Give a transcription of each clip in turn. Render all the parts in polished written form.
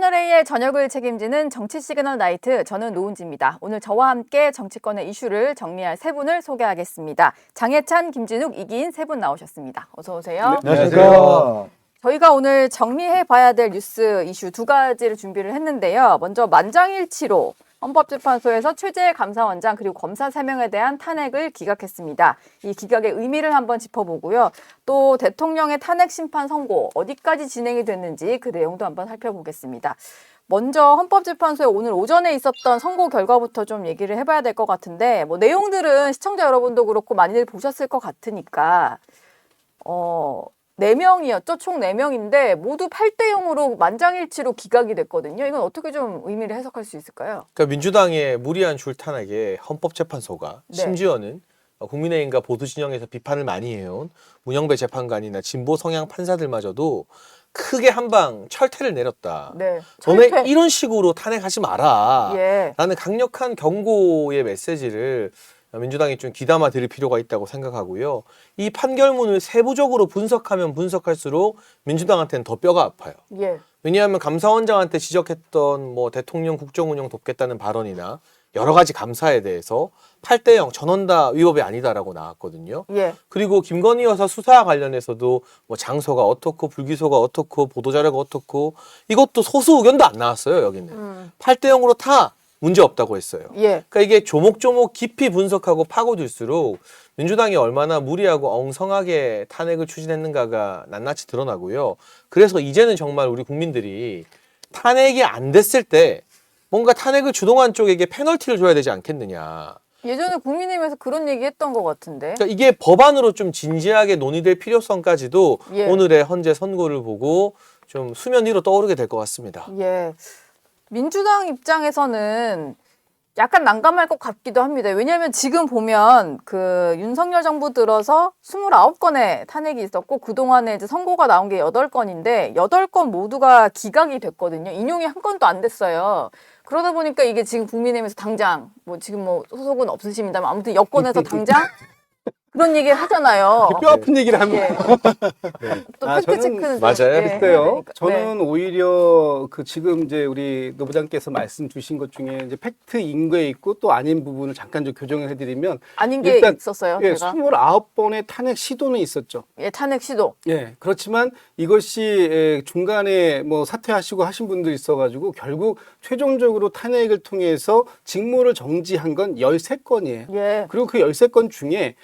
채널A의 저녁을 책임지는 정치 시그널 나이트, 저는 노은지입니다. 오늘 저와 함께 정치권의 이슈를 정리할 세 분을 소개하겠습니다. 장해찬, 김진욱, 이기인 세 분 나오셨습니다. 어서 오세요. 네, 안녕하세요. 저희가 오늘 정리해봐야 될 뉴스 이슈 두 가지를 준비를 했는데요. 먼저 만장일치로 헌법재판소에서 최재 감사원장 그리고 검사 3명에 대한 탄핵을 기각했습니다. 이 기각의 의미를 한번 짚어보고요. 또 대통령의 탄핵 심판 선고 어디까지 진행이 됐는지 그 내용도 한번 살펴보겠습니다. 먼저 헌법재판소에 오늘 오전에 있었던 선고 결과부터 좀 얘기를 해봐야 될 것 같은데 내용들은 시청자 여러분도 그렇고 많이들 보셨을 것 같으니까 4명이었죠. 총 4명인데 모두 8대 0으로 만장일치로 기각이 됐거든요. 이건 어떻게 좀 의미를 해석할 수 있을까요? 그러니까 민주당의 무리한 줄탄핵에 헌법재판소가 네. 심지어는 국민의힘과 보수 진영에서 비판을 많이 해온 문영배 재판관이나 진보 성향 판사들마저도 크게 한 방 철퇴를 내렸다. 네. 너네 이런 식으로 탄핵하지 마라. 예. 라는 강력한 경고의 메시지를 민주당이 좀 귀담아 들을 필요가 있다고 생각하고요. 이 판결문을 세부적으로 분석하면 분석할수록 민주당한테는 더 뼈가 아파요. 예. 왜냐하면 감사원장한테 지적했던 대통령 국정운영 돕겠다는 발언이나 여러 가지 감사에 대해서 8대 0 전원 다 위법이 아니다라고 나왔거든요. 예. 그리고 김건희 여사 수사 관련해서도 장소가 어떻고 불기소가 어떻고 보도자료가 어떻고 이것도 소수 의견도 안 나왔어요. 여기는 8대 0으로 다 문제 없다고 했어요. 예. 그러니까 이게 조목조목 깊이 분석하고 파고들수록 민주당이 얼마나 무리하고 엉성하게 탄핵을 추진했는가가 낱낱이 드러나고요. 그래서 이제는 정말 우리 국민들이 탄핵이 안 됐을 때 뭔가 탄핵을 주동한 쪽에게 페널티를 줘야 되지 않겠느냐. 예전에 국민의힘에서 그런 얘기 했던 것 같은데. 그러니까 이게 법안으로 좀 진지하게 논의될 필요성까지도 예. 오늘의 헌재 선고를 보고 좀 수면 위로 떠오르게 될 것 같습니다. 예. 민주당 입장에서는 약간 난감할 것 같기도 합니다. 왜냐하면 지금 보면 그 윤석열 정부 들어서 29건의 탄핵이 있었고 그동안에 이제 선고가 나온 게 8건인데 8건 모두가 기각이 됐거든요. 인용이 한 건도 안 됐어요. 그러다 보니까 이게 지금 국민의힘에서 당장 지금 소속은 없으십니다만 아무튼 여권에서 당장 그런 얘기 하잖아요. 뼈 아픈 얘기를 하면 예. 또 팩트 체크는 맞아요. 글쎄요. 네. 저는 오히려 지금 이제 우리 노부장께서 말씀 주신 것 중에 이제 팩트인 게 있고 또 아닌 부분을 잠깐 좀 교정을 해드리면 아닌 게 일단 있었어요. 예, 제가 29번의 탄핵 시도는 있었죠. 예, 탄핵 시도. 예, 그렇지만 이것이 중간에 사퇴하시고 하신 분도 있어가지고 결국 최종적으로 탄핵을 통해서 직무를 정지한 건 13건이에요. 예. 그리고 그 13건 중에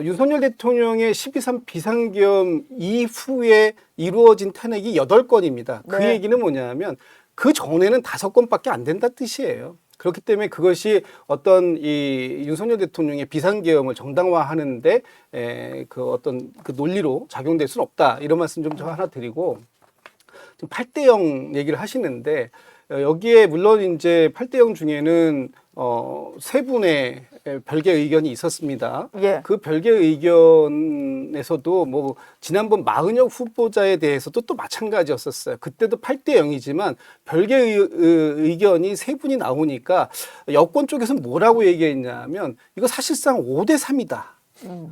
윤석열 대통령의 12.3 비상계엄 이후에 이루어진 탄핵이 8건입니다. 그 네. 얘기는 뭐냐면 그 전에는 5건밖에 안 된다 뜻이에요. 그렇기 때문에 그것이 어떤 이 윤석열 대통령의 비상계엄을 정당화하는데 그 논리로 작용될 수는 없다. 이런 말씀 좀 저 하나 드리고 지금 8대 0 얘기를 하시는데 여기에 물론 이제 8대 0 중에는 세 분의 별개 의견이 있었습니다. 예. 그 별개 의견에서도 지난번 마은혁 후보자에 대해서도 또 마찬가지였었어요. 그때도 8대 0이지만 별개 의견이 세 분이 나오니까 여권 쪽에서 뭐라고 얘기했냐면 이거 사실상 5대 3이다.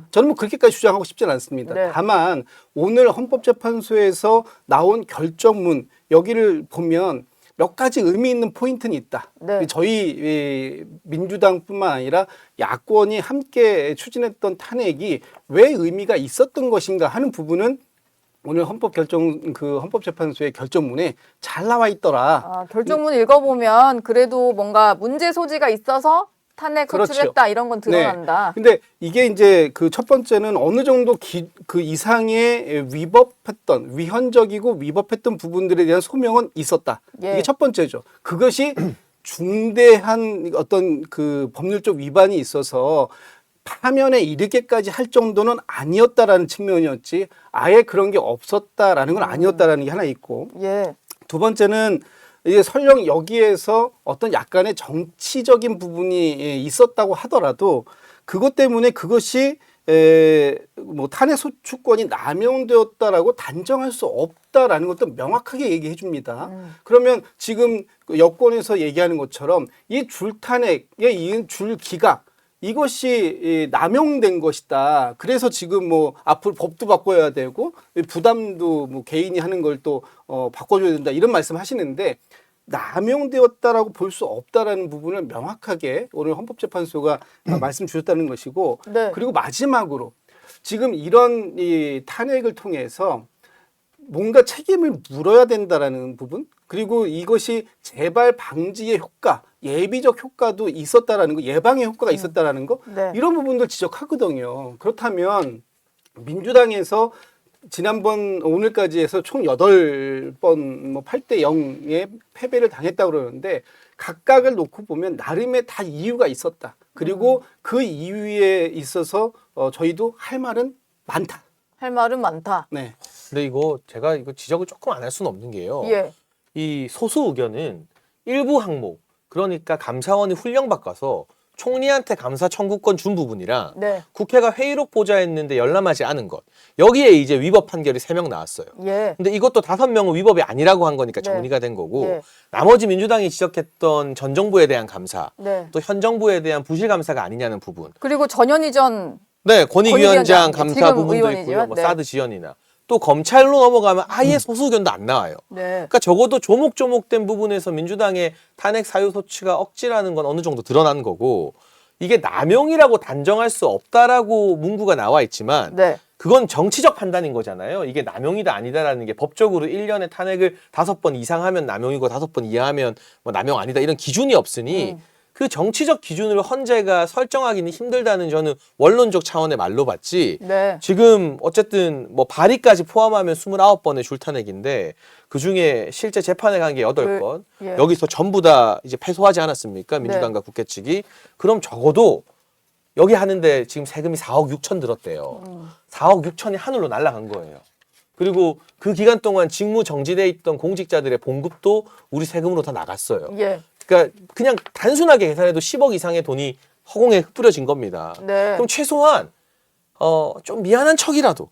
저는 그렇게까지 주장하고 싶지는 않습니다. 네. 다만 오늘 헌법재판소에서 나온 결정문 여기를 보면 몇 가지 의미 있는 포인트는 있다. 네. 저희 민주당뿐만 아니라 야권이 함께 추진했던 탄핵이 왜 의미가 있었던 것인가 하는 부분은 오늘 헌법재판소의 결정문에 잘 나와 있더라. 결정문 읽어보면 그래도 뭔가 문제 소지가 있어서 탄핵 그렇죠. 소추했다 이런 건 드러난다. 네. 근데 이게 이제 첫 번째는 어느 정도 그 이상의 위헌적이고 위법했던 부분들에 대한 소명은 있었다. 예. 이게 첫 번째죠. 그것이 중대한 어떤 그 법률적 위반이 있어서 파면에 이르게까지 할 정도는 아니었다라는 측면이었지 아예 그런 게 없었다라는 건 아니었다라는 게 하나 있고 예. 두 번째는 이게 설령 여기에서 어떤 약간의 정치적인 부분이 있었다고 하더라도 그것 때문에 그것이 탄핵 소추권이 남용되었다라고 단정할 수 없다라는 것도 명확하게 얘기해 줍니다. 그러면 지금 여권에서 얘기하는 것처럼 이 줄탄핵에 이은 줄기각 이것이 남용된 것이다. 그래서 지금 뭐 앞으로 법도 바꿔야 되고 부담도 뭐 개인이 하는 걸 또 바꿔줘야 된다 이런 말씀하시는데 남용되었다라고 볼 수 없다라는 부분을 명확하게 오늘 헌법재판소가 말씀 주셨다는 것이고 네. 그리고 마지막으로 지금 이런 이 탄핵을 통해서 뭔가 책임을 물어야 된다라는 부분 그리고 이것이 재발 방지의 효과 예비적 효과도 있었다라는 거 예방의 효과가 있었다라는 거 네. 이런 부분들 지적하거든요. 그렇다면 민주당에서 지난번 오늘까지 해서 총 8번 뭐 8대 0의 패배를 당했다고 그러는데 각각을 놓고 보면 나름의 다 이유가 있었다. 그리고 그 이유에 있어서 저희도 할 말은 많다. 할 말은 많다. 네. 근데 이거 제가 이거 지적을 조금 안 할 수는 없는 게요. 예. 이 소수 의견은 일부 항목 그러니까 감사원이 훈령 바꿔서 총리한테 감사 청구권 준 부분이랑 네. 국회가 회의록 보좌했는데 열람하지 않은 것 여기에 이제 위법 판결이 3명 나왔어요. 예. 근데 이것도 5명은 위법이 아니라고 한 거니까 네. 정리가 된 거고 예. 나머지 민주당이 지적했던 전 정부에 대한 감사 네. 또 현 정부에 대한 부실 감사가 아니냐는 부분 그리고 전현희 전 네 권익위원장 권익위원장, 감사 지금 부분도 의원이지요. 있고요 뭐 네. 사드 지연이나 또 검찰로 넘어가면 아예 소수 의견도 안 나와요. 네. 그러니까 적어도 조목조목된 부분에서 민주당의 탄핵 사유 소추가 억지라는 건 어느 정도 드러난 거고 이게 남용이라고 단정할 수 없다라고 문구가 나와 있지만 네. 그건 정치적 판단인 거잖아요. 이게 남용이다 아니다라는 게 법적으로 1년에 탄핵을 5번 이상 하면 남용이고 5번 이하하면 뭐 남용 아니다 이런 기준이 없으니 그 정치적 기준으로 헌재가 설정하기는 힘들다는 저는 원론적 차원의 말로 봤지. 네. 지금 어쨌든 뭐 발의까지 포함하면 29번의 줄탄핵인데 그중에 실제 재판에 간 게 8건. 예. 여기서 전부 다 이제 패소하지 않았습니까? 민주당과 국회 측이. 그럼 적어도 여기 하는데 지금 세금이 4억 6천 들었대요. 4억 6천이 하늘로 날아간 거예요. 그리고 그 기간 동안 직무 정지돼 있던 공직자들의 봉급도 우리 세금으로 다 나갔어요. 예. 그러니까 그냥 단순하게 계산해도 10억 이상의 돈이 허공에 흩뿌려진 겁니다. 네. 그럼 최소한 좀 미안한 척이라도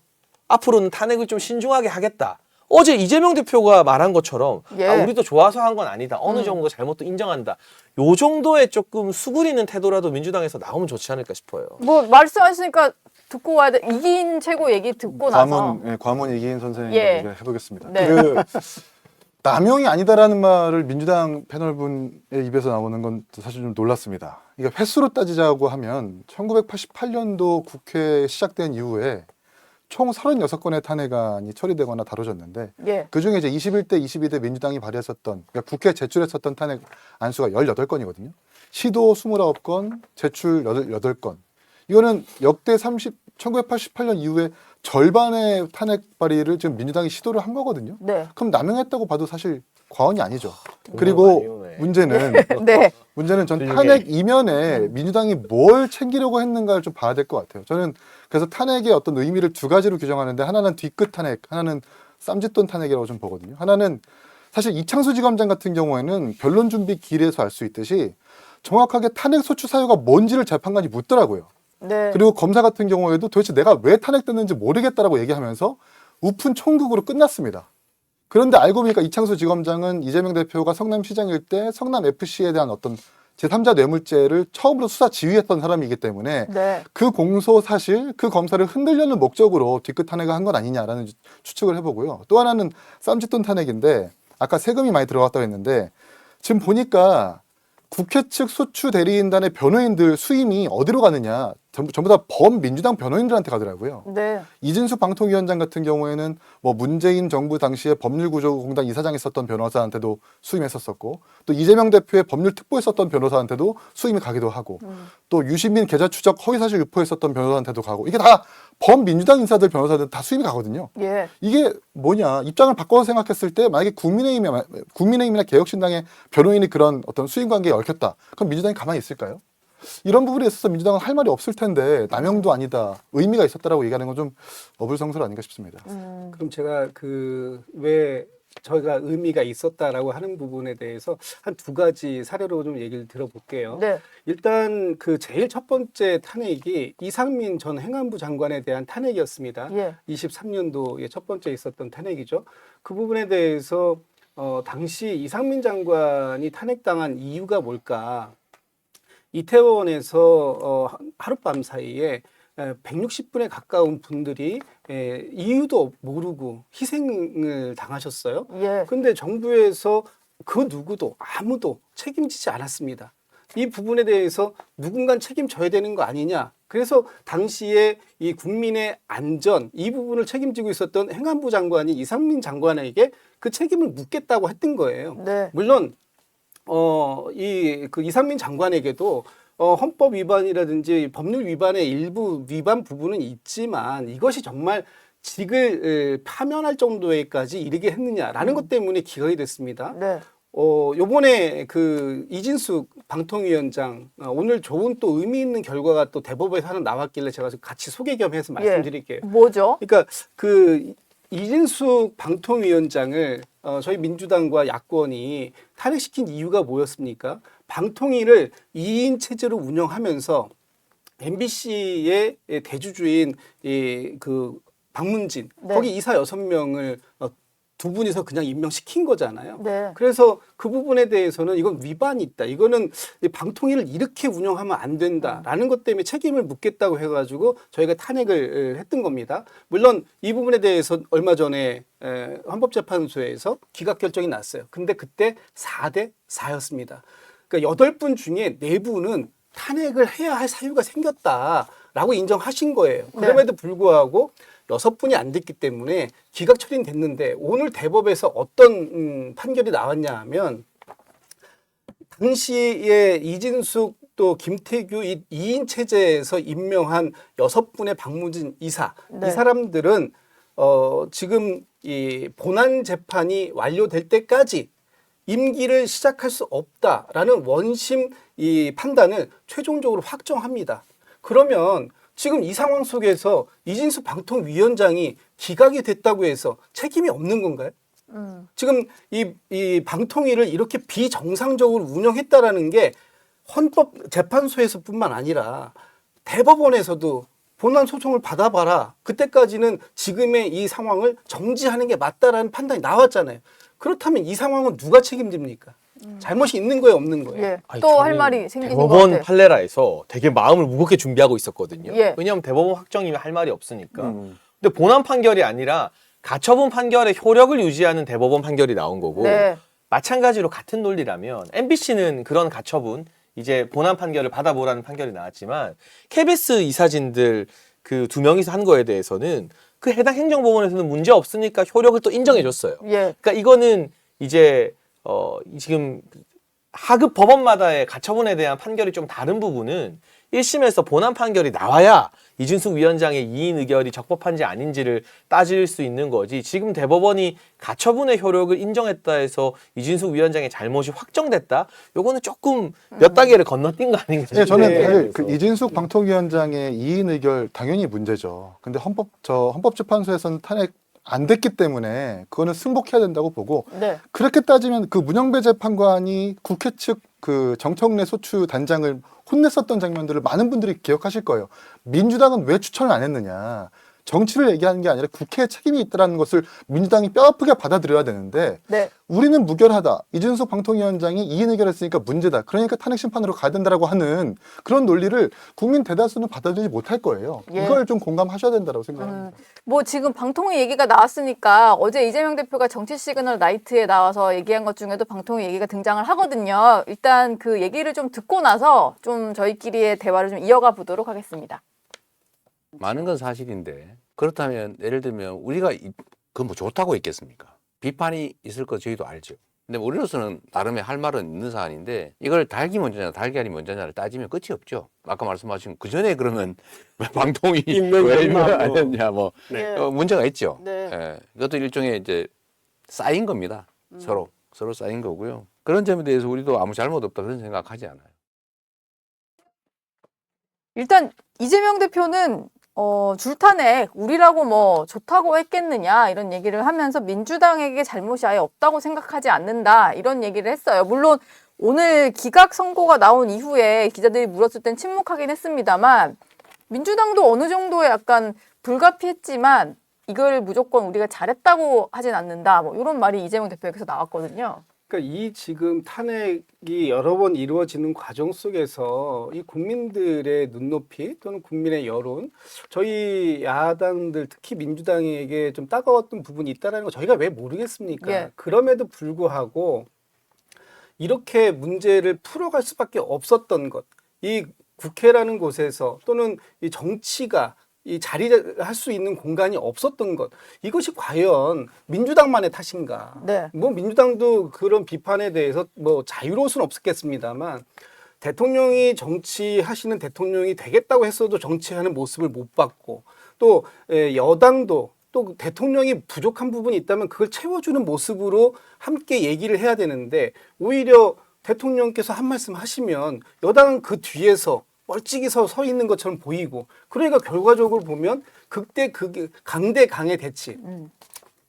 앞으로는 탄핵을 좀 신중하게 하겠다. 어제 이재명 대표가 말한 것처럼 예. 아, 우리도 좋아서 한 건 아니다. 어느 정도 잘못도 인정한다. 요 정도의 조금 수그리는 태도라도 민주당에서 나오면 좋지 않을까 싶어요. 뭐 말씀하시니까 듣고 와야 돼. 이긴 최고 얘기 듣고 나서. 과문 이기인 선생님 예. 얘기를 해보겠습니다. 네. 그 남용이 아니다라는 말을 민주당 패널분의 입에서 나오는 건 사실 좀 놀랐습니다. 이게 횟수로 따지자고 하면 1988년도 국회 시작된 이후에 총 36건의 탄핵안이 처리되거나 다뤄졌는데 예. 그중에 이제 21대, 22대 민주당이 발의했었던 그러니까 국회에 제출했었던 탄핵 안수가 18건이거든요. 시도 29건, 제출 8건. 이거는 역대 1988년 이후에 절반의 탄핵 발의를 지금 민주당이 시도를 한 거거든요. 네. 그럼 남용했다고 봐도 사실 과언이 아니죠. 많이 그리고 오네. 문제는 네. 전 훌륭해. 탄핵 이면에 민주당이 뭘 챙기려고 했는가를 좀 봐야 될 것 같아요. 저는 그래서 탄핵의 어떤 의미를 두 가지로 규정하는데 하나는 뒤끝 탄핵, 하나는 쌈짓돈 탄핵이라고 좀 보거든요. 하나는 사실 이창수 지검장 같은 경우에는 변론 준비 기일에서 알 수 있듯이 정확하게 탄핵 소추 사유가 뭔지를 재판관이 묻더라고요. 네. 그리고 검사 같은 경우에도 도대체 내가 왜 탄핵됐는지 모르겠다라고 얘기하면서 우픈 총극으로 끝났습니다. 그런데 알고 보니까 이창수 지검장은 이재명 대표가 성남시장일 때 성남FC에 대한 어떤 제3자 뇌물죄를 처음으로 수사 지휘했던 사람이기 때문에 네. 그 공소 사실, 그 검사를 흔들려는 목적으로 뒤끝 탄핵을 한 건 아니냐라는 추측을 해보고요. 또 하나는 쌈짓돈 탄핵인데 아까 세금이 많이 들어갔다고 했는데 지금 보니까 국회 측 소추 대리인단의 변호인들 수임이 어디로 가느냐 전부 다 범민주당 변호인들한테 가더라고요. 네. 이진수 방통위원장 같은 경우에는 뭐 문재인 정부 당시에 법률구조공단 이사장 했었던 변호사한테도 수임했었었고 또 이재명 대표의 법률특보했었던 변호사한테도 수임이 가기도 하고 또 유시민 계좌 추적 허위사실 유포했었던 변호사한테도 가고 이게 다 범민주당 인사들 변호사들 다 수임이 가거든요. 예. 이게 뭐냐 입장을 바꿔서 생각했을 때 만약에 국민의힘이나 개혁신당의 변호인이 그런 어떤 수임 관계에 얽혔다. 그럼 민주당이 가만히 있을까요? 이런 부분에 있어서 민주당은 할 말이 없을 텐데 남용도 아니다 의미가 있었다라고 얘기하는 건 좀 어불성설 아닌가 싶습니다. 그럼 제가 왜 저희가 의미가 있었다라고 하는 부분에 대해서 한 2가지 사례로 좀 얘기를 들어볼게요. 네. 일단 제일 첫 번째 탄핵이 이상민 전 행안부 장관에 대한 탄핵이었습니다. 예. 23년도에 첫 번째 있었던 탄핵이죠. 그 부분에 대해서 당시 이상민 장관이 탄핵당한 이유가 뭘까? 이태원에서 하룻밤 사이에 160분에 가까운 분들이 이유도 모르고 희생을 당하셨어요. 예. 근데 정부에서 그 누구도 아무도 책임지지 않았습니다. 이 부분에 대해서 누군가 책임져야 되는 거 아니냐. 그래서 당시에 이 국민의 안전 이 부분을 책임지고 있었던 행안부 장관이 이상민 장관에게 그 책임을 묻겠다고 했던 거예요. 네. 물론 그 이상민 장관에게도 헌법 위반이라든지 법률 위반의 일부 위반 부분은 있지만 이것이 정말 직을 파면할 정도에까지 이르게 했느냐라는 것 때문에 기각이 됐습니다. 네. 요번에 그 이진숙 방통위원장 오늘 좋은 또 의미 있는 결과가 또 대법원에서 하나 나왔길래 제가 같이 소개 겸해서 말씀드릴게요. 뭐죠? 그러니까 그 이진숙 방통위원장을 저희 민주당과 야권이 탄핵시킨 이유가 뭐였습니까? 방통위를 2인 체제로 운영하면서 MBC의 대주주인 그 박문진 네. 거기 이사 6명을 두 분이서 그냥 임명시킨 거잖아요. 네. 그래서 그 부분에 대해서는 이건 위반이 있다. 이거는 방통위를 이렇게 운영하면 안 된다라는 것 때문에 책임을 묻겠다고 해가지고 저희가 탄핵을 했던 겁니다. 물론 이 부분에 대해서 얼마 전에 헌법재판소에서 기각 결정이 났어요. 근데 그때 4대 4였습니다. 그러니까 8분 중에 4분은 탄핵을 해야 할 사유가 생겼다라고 인정하신 거예요. 그럼에도 불구하고 6분이 안 됐기 때문에 기각 처리는 됐는데 오늘 대법에서 어떤 판결이 나왔냐 하면 당시에 이진숙 또 김태규 이 2인 체제에서 임명한 6분의 박문진 이사 네. 이 사람들은 지금 이 본안 재판이 완료될 때까지 임기를 시작할 수 없다라는 원심 이 판단을 최종적으로 확정합니다. 그러면 지금 이 상황 속에서 이진숙 방통위원장이 기각이 됐다고 해서 책임이 없는 건가요? 지금 이 방통위를 이렇게 비정상적으로 운영했다라는 게 헌법재판소에서뿐만 아니라 대법원에서도 본안 소송을 받아봐라. 그때까지는 지금의 이 상황을 정지하는 게 맞다라는 판단이 나왔잖아요. 그렇다면 이 상황은 누가 책임집니까? 잘못이 있는 거예요, 없는 거예요? 예. 아니, 또 할 저는 말이 생기는 것 대법원 같아요. 판례라에서 되게 마음을 무겁게 준비하고 있었거든요. 예. 왜냐하면 대법원 확정이면 할 말이 없으니까. 근데 본안 판결이 아니라 가처분 판결의 효력을 유지하는 대법원 판결이 나온 거고 네. 마찬가지로 같은 논리라면 MBC는 그런 가처분 이제 본안 판결을 받아보라는 판결이 나왔지만 KBS 이사진들 그 2명이서 한 거에 대해서는 그 해당 행정법원에서는 문제 없으니까 효력을 또 인정해줬어요. 예. 그러니까 이거는 이제 지금 하급 법원마다의 가처분에 대한 판결이 좀 다른 부분은 1심에서 본안 판결이 나와야 이준숙 위원장의 이인 의결이 적법한지 아닌지를 따질 수 있는 거지. 지금 대법원이 가처분의 효력을 인정했다 해서 이준숙 위원장의 잘못이 확정됐다? 요거는 조금 몇 단계를 건너뛴 거 아닌가 싶어요. 네, 저는 네. 사실 그 이진숙 방통위원장의 이인 의결 당연히 문제죠. 근데 헌법재판소에서는 탄핵 안 됐기 때문에 그거는 승복해야 된다고 보고 네. 그렇게 따지면 그 문영배 재판관이 국회 측 그 정청래 소추 단장을 혼냈었던 장면들을 많은 분들이 기억하실 거예요. 민주당은 왜 추천을 안 했느냐. 정치를 얘기하는 게 아니라 국회에 책임이 있다는 것을 민주당이 뼈아프게 받아들여야 되는데 네. 우리는 무결하다. 이준석 방통위원장이 이인 의결했으니까 문제다. 그러니까 탄핵 심판으로 가야 된다라고 하는 그런 논리를 국민 대다수는 받아들이지 못할 거예요. 예. 이걸 좀 공감하셔야 된다고 생각합니다. 뭐 지금 방통위 얘기가 나왔으니까 어제 이재명 대표가 정치 시그널 나이트에 나와서 얘기한 것 중에도 방통위 얘기가 등장을 하거든요. 일단 그 얘기를 좀 듣고 나서 좀 저희끼리의 대화를 좀 이어가 보도록 하겠습니다. 많은 건 사실인데 그렇다면 예를 들면 우리가 그 뭐 좋다고 했겠습니까? 비판이 있을 거 저희도 알죠. 근데 우리로서는 나름의 할 말은 있는 사안인데 이걸 닭이 먼저냐 달걀이 먼저냐를 따지면 끝이 없죠. 아까 말씀하신 그 전에 그러면 방통위 왜 임명 안 했냐 뭐 네. 문제가 있죠. 네. 예, 그것도 일종의 이제 쌓인 겁니다. 서로 쌓인 거고요. 그런 점에 대해서 우리도 아무 잘못 없다 그런 생각하지 않아요. 일단 이재명 대표는 줄탄핵 우리라고 뭐 좋다고 했겠느냐 이런 얘기를 하면서 민주당에게 잘못이 아예 없다고 생각하지 않는다 이런 얘기를 했어요. 물론 오늘 기각 선고가 나온 이후에 기자들이 물었을 땐 침묵하긴 했습니다만 민주당도 어느 정도의 약간 불가피했지만 이걸 무조건 우리가 잘했다고 하진 않는다 뭐 이런 말이 이재명 대표에게서 나왔거든요. 그러니까 이 지금 탄핵이 여러 번 이루어지는 과정 속에서 이 국민들의 눈높이 또는 국민의 여론, 저희 야당들 특히 민주당에게 좀 따가웠던 부분이 있다는 거 저희가 왜 모르겠습니까? 예. 그럼에도 불구하고 이렇게 문제를 풀어갈 수밖에 없었던 것, 이 국회라는 곳에서 또는 이 정치가 이 자리할 수 있는 공간이 없었던 것, 이것이 과연 민주당만의 탓인가? 네. 뭐 민주당도 그런 비판에 대해서 뭐 자유로울 수는 없었겠습니다만, 대통령이 정치하시는 대통령이 되겠다고 했어도 정치하는 모습을 못 봤고, 또 여당도 또 대통령이 부족한 부분이 있다면 그걸 채워주는 모습으로 함께 얘기를 해야 되는데, 오히려 대통령께서 한 말씀 하시면 여당은 그 뒤에서 멀찍이 서 있는 것처럼 보이고, 그러니까 결과적으로 보면 극대 강대 강의 대치,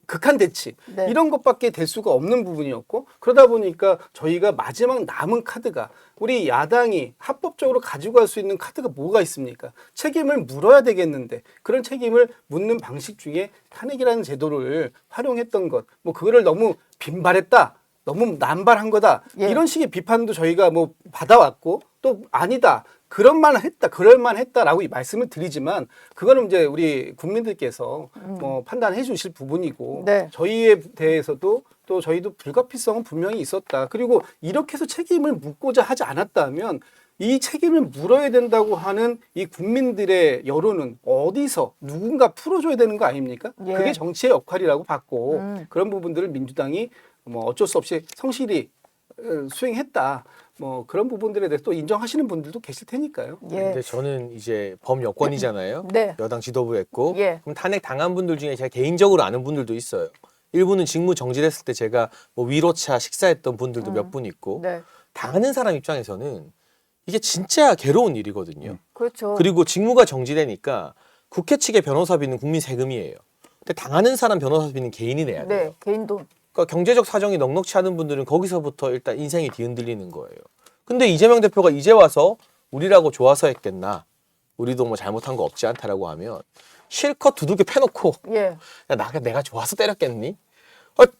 극한 대치, 네. 이런 것밖에 될 수가 없는 부분이었고, 그러다 보니까 저희가 마지막 남은 카드가, 우리 야당이 합법적으로 가지고 갈 수 있는 카드가 뭐가 있습니까? 책임을 물어야 되겠는데, 그런 책임을 묻는 방식 중에 탄핵이라는 제도를 활용했던 것, 뭐 그거를 너무 빈발했다, 너무 남발한 거다, 예. 이런 식의 비판도 저희가 뭐 받아왔고, 또 아니다, 그럴만했다라고 말씀을 드리지만, 그거는 이제 우리 국민들께서 뭐 판단해 주실 부분이고, 네. 저희에 대해서도 또 저희도 불가피성은 분명히 있었다. 그리고 이렇게 해서 책임을 묻고자 하지 않았다면 이 책임을 물어야 된다고 하는 이 국민들의 여론은 어디서 누군가 풀어줘야 되는 거 아닙니까? 예. 그게 정치의 역할이라고 봤고, 그런 부분들을 민주당이 뭐 어쩔 수 없이 성실히 수행했다. 뭐 그런 부분들에 대해서 또 인정하시는 분들도 계실 테니까요. 예. 근데 저는 이제 범여권이잖아요. 네. 여당 지도부였고. 예. 그럼 탄핵 당한 분들 중에 제가 개인적으로 아는 분들도 있어요. 일부는 직무 정지됐을 때 제가 뭐 위로차 식사했던 분들도 몇 분 있고. 네. 당하는 사람 입장에서는 이게 진짜 괴로운 일이거든요. 그렇죠. 그리고 직무가 정지되니까 국회 측의 변호사비는 국민 세금이에요. 근데 당하는 사람 변호사비는 개인이 내야 돼요. 네. 개인 돈. 그러니까 경제적 사정이 넉넉치 않은 분들은 거기서부터 일단 인생이 뒤흔들리는 거예요. 근데 이재명 대표가 이제 와서 우리라고 좋아서 했겠나, 우리도 뭐 잘못한 거 없지 않다라고 하면 실컷 두들겨 패놓고, 예. 야, 내가 좋아서 때렸겠니?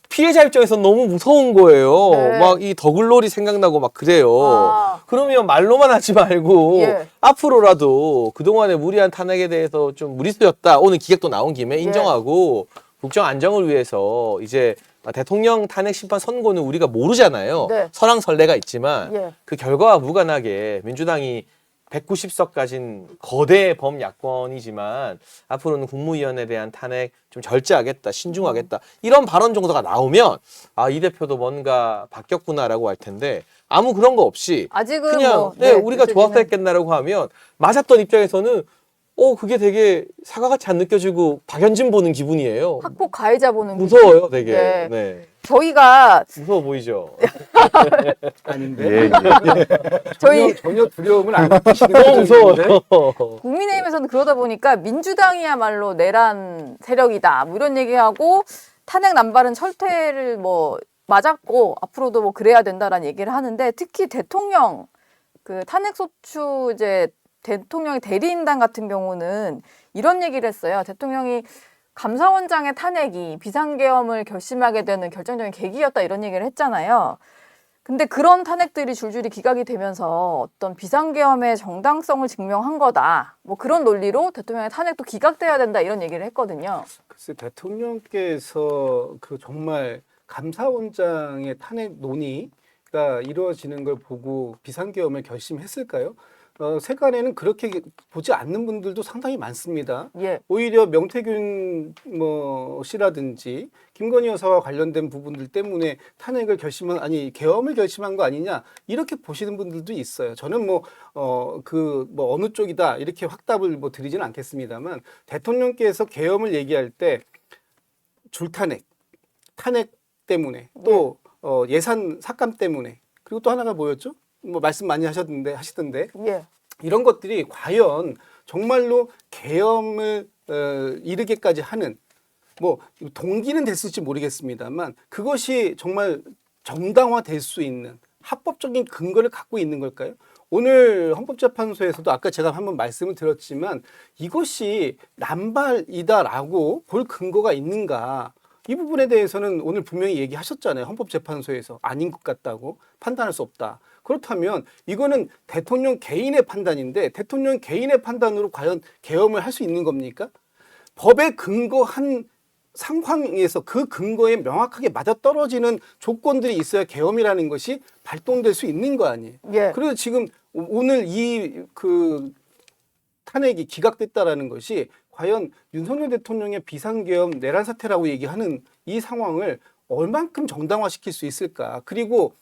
피해자 입장에서는 너무 무서운 거예요. 네. 막 이 더글로리 생각나고 막 그래요. 아. 그러면 말로만 하지 말고 예. 앞으로라도 그동안의 무리한 탄핵에 대해서 좀 무리수였다. 오늘 기획도 나온 김에 예. 인정하고 국정 안정을 위해서 이제 대통령 탄핵 심판 선고는 우리가 모르잖아요. 네. 설왕설래가 있지만 예. 그 결과와 무관하게 민주당이 190석 가진 거대 범야권이지만 앞으로는 국무위원에 대한 탄핵 좀 절제하겠다, 신중하겠다, 이런 발언 정도가 나오면 아, 이 대표도 뭔가 바뀌었구나라고 할 텐데 아무 그런 거 없이 아직은 그냥 뭐, 네, 네, 우리가 좋았다 그때는- 했겠나라고 하면 맞았던 입장에서는 그게 되게 사과같이 안 느껴지고 박연진 보는 기분이에요. 학폭 가해자 보는 무서워요, 되게. 네. 네. 저희가 무서워 보이죠. 아닌데 저희 전혀 두려움을 안 느끼시는 너무 분들인데. 무서워요. 국민의힘에서는 그러다 보니까 민주당이야말로 내란 세력이다, 뭐 이런 얘기하고 탄핵 남발은 철퇴를 뭐 맞았고 앞으로도 뭐 그래야 된다라는 얘기를 하는데, 특히 대통령 그 탄핵 소추 이제 대통령의 대리인단 같은 경우는 이런 얘기를 했어요. 대통령이 감사원장의 탄핵이 비상계엄을 결심하게 되는 결정적인 계기였다, 이런 얘기를 했잖아요. 근데 그런 탄핵들이 줄줄이 기각이 되면서 어떤 비상계엄의 정당성을 증명한 거다, 뭐 그런 논리로 대통령의 탄핵도 기각돼야 된다, 이런 얘기를 했거든요. 글쎄, 대통령께서 그 정말 감사원장의 탄핵 논의가 이루어지는 걸 보고 비상계엄을 결심했을까요? 세간에는 그렇게 보지 않는 분들도 상당히 많습니다. 예. 오히려 명태균 씨라든지 김건희 여사와 관련된 부분들 때문에 탄핵을 계엄을 결심한 거 아니냐, 이렇게 보시는 분들도 있어요. 저는 어느 쪽이다 이렇게 확답을 드리지는 않겠습니다만, 대통령께서 계엄을 얘기할 때 줄탄핵, 탄핵 때문에, 또 예산 삭감 때문에, 그리고 또 하나가 뭐였죠? 말씀 많이 하시던데 예. 이런 것들이 과연 정말로 계엄을 이르게까지 하는 동기는 됐을지 모르겠습니다만, 그것이 정말 정당화될 수 있는 합법적인 근거를 갖고 있는 걸까요? 오늘 헌법재판소에서도 아까 제가 한번 말씀을 드렸지만 이것이 남발이다라고 볼 근거가 있는가? 이 부분에 대해서는 오늘 분명히 얘기하셨잖아요. 헌법재판소에서 아닌 것 같다고 판단할 수 없다. 그렇다면 이거는 대통령 개인의 판단인데 대통령 개인의 판단으로 과연 계엄을 할 수 있는 겁니까? 법에 근거한 상황에서 그 근거에 명확하게 맞아떨어지는 조건들이 있어야 계엄이라는 것이 발동될 수 있는 거 아니에요. 예. 그래서 지금 오늘 이 그 탄핵이 기각됐다라는 것이 과연 윤석열 대통령의 비상계엄 내란 사태라고 얘기하는 이 상황을 얼만큼 정당화시킬 수 있을까? 그리고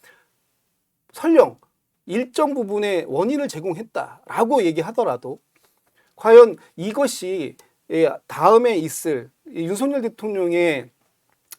설령 일정 부분의 원인을 제공했다라고 얘기하더라도 과연 이것이 다음에 있을 윤석열 대통령의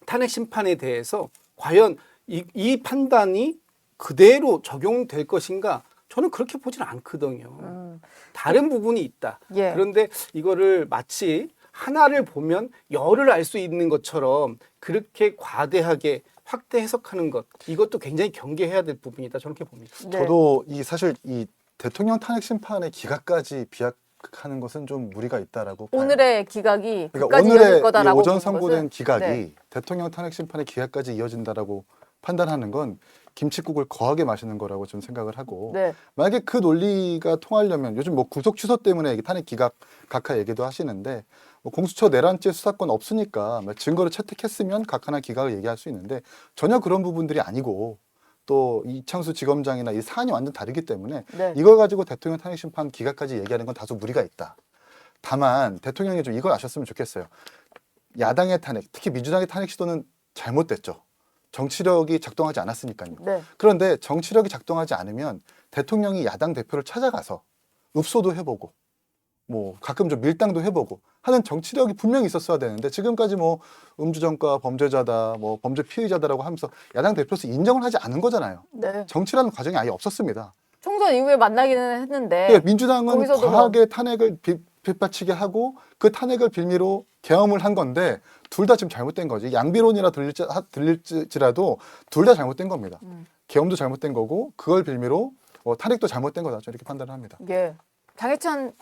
탄핵 심판에 대해서 과연 이 판단이 그대로 적용될 것인가? 저는 그렇게 보지는 않거든요. 다른 부분이 있다. 예. 그런데 이거를 마치 하나를 보면 열을 알 수 있는 것처럼 그렇게 과대하게 확대 해석하는 것, 이것도 굉장히 경계해야 될 부분이다. 저는 그렇게 봅니다. 네. 저도 사실 이 대통령 탄핵 심판의 기각까지 비약하는 것은 좀 무리가 있다라고 봐요. 오늘의 기각이 그러니까 끝까지 이어질 오늘의 이 거다라고 오전 보는 선고된 것은? 기각이 네. 대통령 탄핵 심판의 기각까지 이어진다라고 판단하는 건 김칫국을 거하게 마시는 거라고 좀 생각을 하고 네. 만약에 그 논리가 통하려면 요즘 뭐 구속 취소 때문에 탄핵 기각 각하 얘기도 하시는데 뭐 공수처 내란죄 수사권 없으니까 증거를 채택했으면 각하나 기각을 얘기할 수 있는데 전혀 그런 부분들이 아니고 또 이창수 지검장이나 이 사안이 완전 다르기 때문에 네. 이걸 가지고 대통령 탄핵 심판 기각까지 얘기하는 건 다소 무리가 있다. 다만 대통령이 좀 이걸 아셨으면 좋겠어요. 야당의 탄핵, 특히 민주당의 탄핵 시도는 잘못됐죠. 정치력이 작동하지 않았으니까요. 네. 그런데 정치력이 작동하지 않으면 대통령이 야당 대표를 찾아가서 읍소도 해보고 뭐 가끔 좀 밀당도 해보고 하는 정치력이 분명히 있었어야 되는데 지금까지 뭐 음주전과 범죄자다, 뭐 범죄 피의자다라고 하면서 야당 대표로서 인정을 하지 않은 거잖아요. 네. 정치라는 과정이 아예 없었습니다. 총선 이후에 만나기는 했는데 예, 민주당은 거기서도 뭐- 과하게 탄핵을 빗받치게 하고 그 탄핵을 빌미로 계엄을 한 건데 둘 다 지금 잘못된 거지. 양비론이라 들릴지라도 둘 다 잘못된 겁니다. 계엄도 잘못된 거고 그걸 빌미로 탄핵도 잘못된 거다. 저는 이렇게 판단을 합니다. 예. 장해찬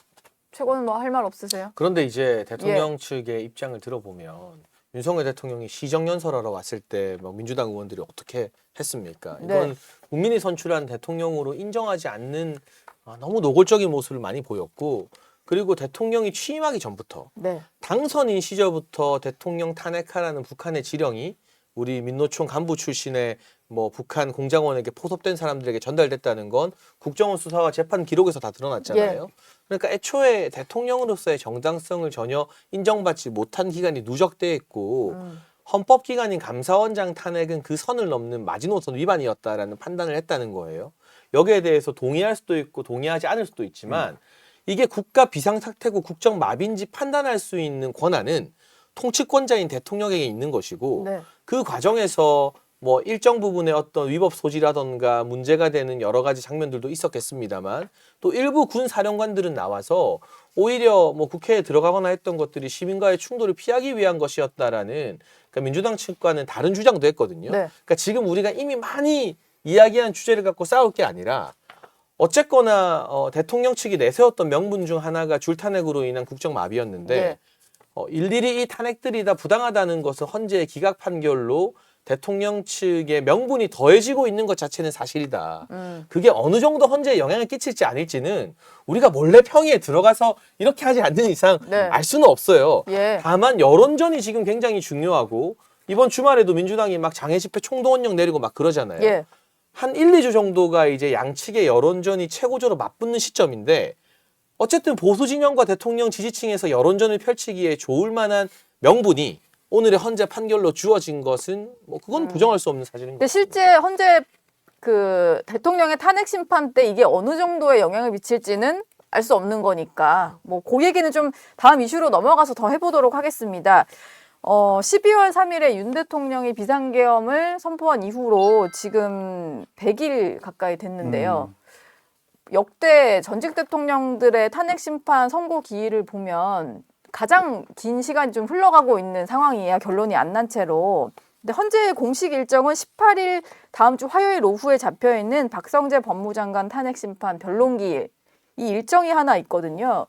최고는 뭐 할 말 없으세요? 그런데 이제 대통령 예. 측의 입장을 들어보면 윤석열 대통령이 시정연설하러 왔을 때 뭐 민주당 의원들이 어떻게 했습니까? 이건 네. 국민이 선출한 대통령으로 인정하지 않는 너무 노골적인 모습을 많이 보였고 그리고 대통령이 취임하기 전부터 네. 당선인 시절부터 대통령 탄핵하라는 북한의 지령이 우리 민노총 간부 출신의 뭐 북한 공장원에게 포섭된 사람들에게 전달됐다는 건 국정원 수사와 재판 기록에서 다 드러났잖아요. 예. 그러니까 애초에 대통령으로서의 정당성을 전혀 인정받지 못한 기간이 누적돼 있고 헌법기관인 감사원장 탄핵은 그 선을 넘는 마지노선 위반이었다라는 판단을 했다는 거예요. 여기에 대해서 동의할 수도 있고 동의하지 않을 수도 있지만 이게 국가 비상사태고 국정마비인지 판단할 수 있는 권한은 통치권자인 대통령에게 있는 것이고 네. 그 과정에서 뭐 일정 부분의 어떤 위법 소지라던가 문제가 되는 여러 가지 장면들도 있었겠습니다만 또 일부 군 사령관들은 나와서 오히려 뭐 국회에 들어가거나 했던 것들이 시민과의 충돌을 피하기 위한 것이었다라는 그러니까 민주당 측과는 다른 주장도 했거든요. 네. 그러니까 지금 우리가 이미 많이 이야기한 주제를 갖고 싸울 게 아니라 어쨌거나 대통령 측이 내세웠던 명분 중 하나가 줄탄핵으로 인한 국정마비였는데 예. 일일이 이 탄핵들이 다 부당하다는 것은 헌재의 기각 판결로 대통령 측의 명분이 더해지고 있는 것 자체는 사실이다. 그게 어느 정도 헌재에 영향을 끼칠지 아닐지는 우리가 몰래 평의에 들어가서 이렇게 하지 않는 이상 네. 알 수는 없어요. 예. 다만 여론전이 지금 굉장히 중요하고 이번 주말에도 민주당이 막 장애 집회 총동원령 내리고 막 그러잖아요. 예. 한 1, 2주 정도가 이제 양측의 여론전이 최고조로 맞붙는 시점인데 어쨌든 보수 진영과 대통령 지지층에서 여론전을 펼치기에 좋을 만한 명분이 오늘의 헌재 판결로 주어진 것은 뭐 그건 부정할 수 없는 사실인 근데 거죠. 실제 헌재 그 대통령의 탄핵 심판 때 이게 어느 정도의 영향을 미칠지는 알 수 없는 거니까 뭐 그 얘기는 좀 다음 이슈로 넘어가서 더 해보도록 하겠습니다. 12월 3일에 윤 대통령이 비상계엄을 선포한 이후로 지금 100일 가까이 됐는데요. 역대 전직 대통령들의 탄핵 심판 선고 기일을 보면 가장 긴 시간이 좀 흘러가고 있는 상황이에요. 결론이 안 난 채로. 근데 헌재의 공식 일정은 18일 다음 주 화요일 오후에 잡혀 있는 박성재 법무장관 탄핵 심판 변론기일 이 일정이 하나 있거든요.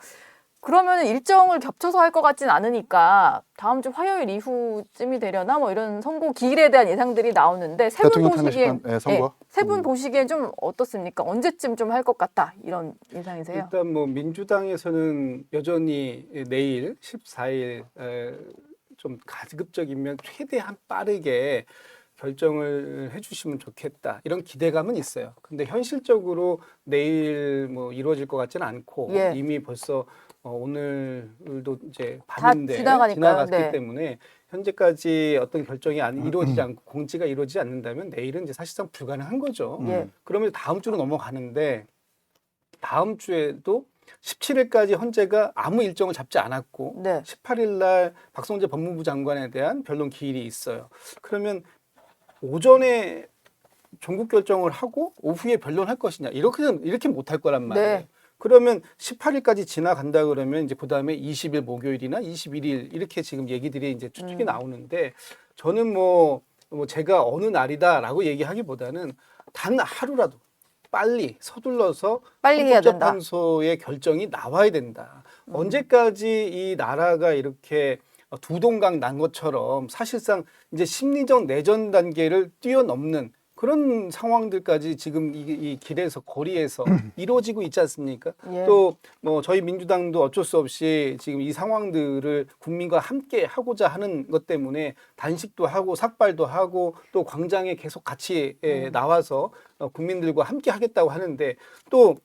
그러면 일정을 겹쳐서 할 것 같진 않으니까 다음 주 화요일 이후쯤이 되려나 뭐 이런 선고 기일에 대한 예상들이 나오는데 세 분 대통령 보시기엔 탄핵 선거. 세 분 보시기엔 좀 어떻습니까? 언제쯤 좀 할 것 같다 이런 예상이세요? 일단 뭐 민주당에서는 여전히 내일 14일 좀 가급적이면 최대한 빠르게 결정을 해주시면 좋겠다 이런 기대감은 있어요. 근데 현실적으로 내일 뭐 이루어질 것 같지는 않고 예. 이미 벌써 오늘도 이제 다 밤인데 지나가니까요. 지나갔기 네. 때문에 현재까지 어떤 결정이 이루어지지 않고 공지가 이루어지지 않는다면 내일은 이제 사실상 불가능한 거죠. 예. 그러면 다음 주로 넘어가는데 다음 주에도 17일까지 헌재가 아무 일정을 잡지 않았고 네. 18일 날 박성재 법무부 장관에 대한 변론 기일이 있어요. 그러면 오전에 종국 결정을 하고 오후에 변론할 것이냐 이렇게 못할 거란 말이에요. 네. 그러면 18일까지 지나간다 그러면 이제 그다음에 20일 목요일이나 21일 이렇게 지금 얘기들이 이제 추측이 나오는데 저는 뭐 제가 어느 날이다라고 얘기하기보다는 단 하루라도 빨리 서둘러서 빨리 해야 된다. 헌법재판소의 결정이 나와야 된다. 언제까지 이 나라가 이렇게 두동강 난 것처럼 사실상 이제 심리적 내전 단계를 뛰어넘는 그런 상황들까지 지금 이 길에서 거리에서 이루어지고 있지 않습니까? 예. 또 뭐 저희 민주당도 어쩔 수 없이 지금 이 상황들을 국민과 함께 하고자 하는 것 때문에 단식도 하고 삭발도 하고 또 광장에 계속 같이 나와서 국민들과 함께 하겠다고 하는데 또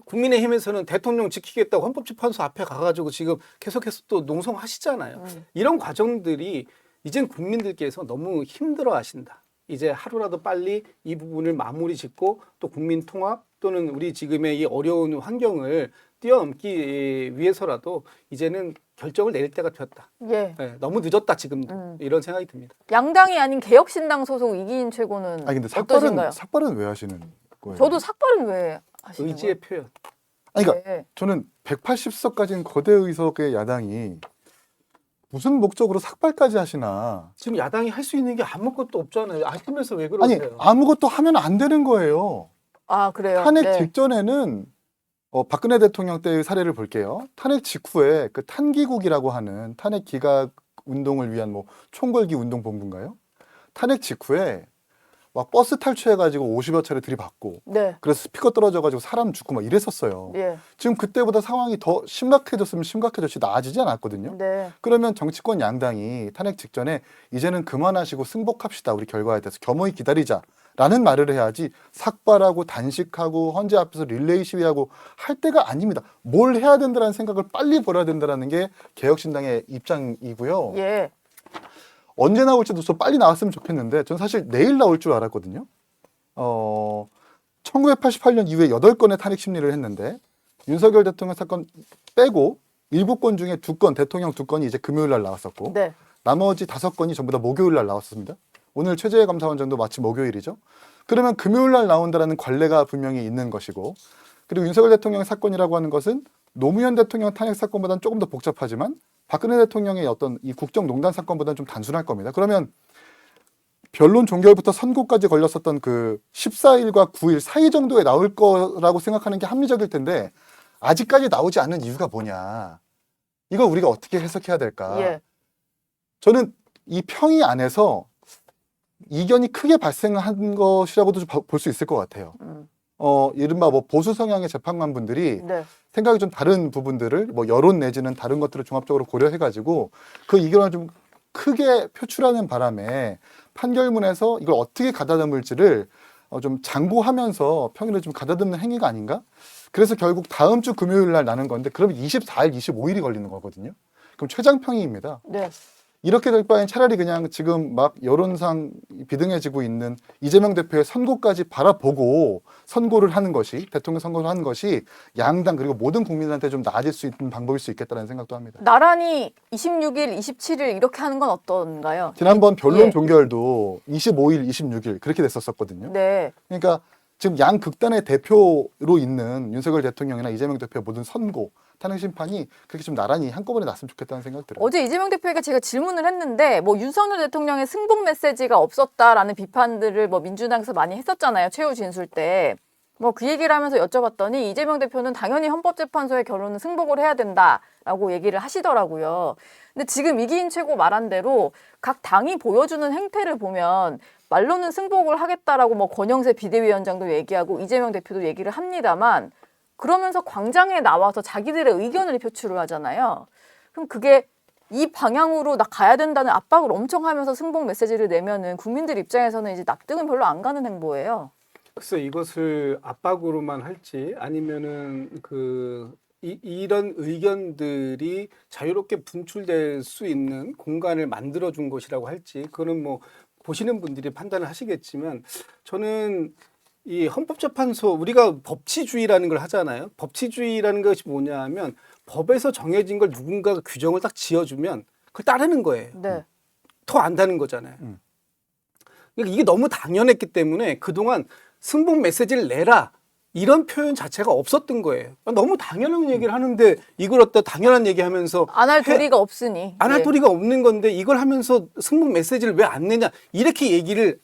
국민의힘에서는 대통령 지키겠다고 헌법재판소 앞에 가가지고 지금 계속해서 또 농성하시잖아요. 이런 과정들이 이젠 국민들께서 너무 힘들어하신다. 이제 하루라도 빨리 이 부분을 마무리 짓고 또 국민 통합 또는 우리 지금의 이 어려운 환경을 뛰어넘기 위해서라도 이제는 결정을 내릴 때가 되었다. 예. 네, 너무 늦었다 지금도 이런 생각이 듭니다. 양당이 아닌 개혁신당 소속 이기인 최고는 아니 근데 어떠신가요? 삭발은 왜 하시는 거예요? 저도 삭발은 왜 하시는 의지의 거예요? 표현. 아니 그러니까 네. 저는 180석 가진 거대 의석의 야당이 무슨 목적으로 삭발까지 하시나? 지금 야당이 할 수 있는 게 아무것도 없잖아요. 아시면서 왜 아니 그러세요? 아무것도 하면 안 되는 거예요. 아 그래요? 탄핵 네. 직전에는 박근혜 대통령 때의 사례를 볼게요. 탄핵 직후에 그 탄기국이라고 하는 탄핵 기각 운동을 위한 뭐 총궐기 운동 본부인가요? 탄핵 직후에 막 버스 탈취해가지고 50여 차례 들이받고 네. 그래서 스피커 떨어져가지고 사람 죽고 막 이랬었어요. 예. 지금 그때보다 상황이 더 심각해졌으면 심각해졌지 나아지지 않았거든요. 네. 그러면 정치권 양당이 탄핵 직전에 이제는 그만하시고 승복합시다. 우리 결과에 대해서 겸허히 기다리자라는 말을 해야지 삭발하고 단식하고 헌재 앞에서 릴레이 시위하고 할 때가 아닙니다. 뭘 해야 된다는 생각을 빨리 벌여야 된다는 게 개혁신당의 입장이고요. 예. 언제 나올지도 좀 빨리 나왔으면 좋겠는데 전 사실 내일 나올 줄 알았거든요. 1988년 이후에 8건의 탄핵 심리를 했는데 윤석열 대통령 사건 빼고 7건 중에 2건, 대통령 2건이 이제 금요일 날 나왔었고 네. 나머지 5건이 전부 다 목요일 날 나왔습니다. 오늘 최재해 감사원장도 마치 목요일이죠. 그러면 금요일 날 나온다라는 관례가 분명히 있는 것이고 그리고 윤석열 대통령의 사건이라고 하는 것은 노무현 대통령 탄핵 사건보다는 조금 더 복잡하지만 박근혜 대통령의 어떤 이 국정농단 사건보다는 좀 단순할 겁니다. 그러면 변론 종결부터 선고까지 걸렸었던 그 14일과 9일 사이 정도에 나올 거라고 생각하는 게 합리적일 텐데 아직까지 나오지 않는 이유가 뭐냐. 이걸 우리가 어떻게 해석해야 될까. 예. 저는 이 평의 안에서 이견이 크게 발생한 것이라고도 볼 수 있을 것 같아요. 이른바 뭐 보수 성향의 재판관분들이 네. 생각이 좀 다른 부분들을 뭐 여론 내지는 다른 것들을 종합적으로 고려해가지고 그 이견을 좀 크게 표출하는 바람에 판결문에서 이걸 어떻게 가다듬을지를 좀 장고하면서 평일에 좀 가다듬는 행위가 아닌가? 그래서 결국 다음 주 금요일 날 나는 건데 그러면 24일, 25일이 걸리는 거거든요. 그럼 최장평의입니다. 네. 이렇게 될 바엔 차라리 그냥 지금 막 여론상 비등해지고 있는 이재명 대표의 선고까지 바라보고 선고를 하는 것이 대통령 선고를 하는 것이 양당 그리고 모든 국민한테 좀 나아질 수 있는 방법일 수 있겠다는 생각도 합니다. 나란히 26일, 27일 이렇게 하는 건 어떤가요? 지난번 변론 예. 종결도 25일, 26일 그렇게 됐었거든요. 네. 그러니까 지금 양 극단의 대표로 있는 윤석열 대통령이나 이재명 대표의 모든 선고, 탄핵 심판이 그렇게 좀 나란히 한꺼번에 났으면 좋겠다는 생각이 들어요. 어제 이재명 대표에게 제가 질문을 했는데 뭐 윤석열 대통령의 승복 메시지가 없었다라는 비판들을 뭐 민주당에서 많이 했었잖아요. 최후 진술 때. 뭐 그 얘기를 하면서 여쭤봤더니 이재명 대표는 당연히 헌법재판소의 결론은 승복을 해야 된다라고 얘기를 하시더라고요. 근데 지금 이기인 최고 말한 대로 각 당이 보여주는 행태를 보면 말로는 승복을 하겠다라고 뭐 권영세 비대위원장도 얘기하고 이재명 대표도 얘기를 합니다만 그러면서 광장에 나와서 자기들의 의견을 표출을 하잖아요. 그럼 그게 이 방향으로 나 가야 된다는 압박을 엄청 하면서 승복 메시지를 내면은 국민들 입장에서는 이제 납득은 별로 안 가는 행보예요. 글쎄 이것을 압박으로만 할지 아니면은 이런 의견들이 자유롭게 분출될 수 있는 공간을 만들어 준 것이라고 할지 그거는 뭐 보시는 분들이 판단을 하시겠지만 저는 이 헌법재판소 우리가 법치주의라는 걸 하잖아요. 법치주의라는 것이 뭐냐 하면 법에서 정해진 걸 누군가가 규정을 딱 지어주면 그걸 따르는 거예요. 네. 더 안다는 거잖아요. 그러니까 이게 너무 당연했기 때문에 그동안 승복 메시지를 내라 이런 표현 자체가 없었던 거예요. 너무 당연한 얘기를 하는데 이걸 어디다 당연한 얘기하면서 안 할 도리가 없으니. 안 할 예. 도리가 없는 건데 이걸 하면서 승복 메시지를 왜 안 내냐 이렇게 얘기를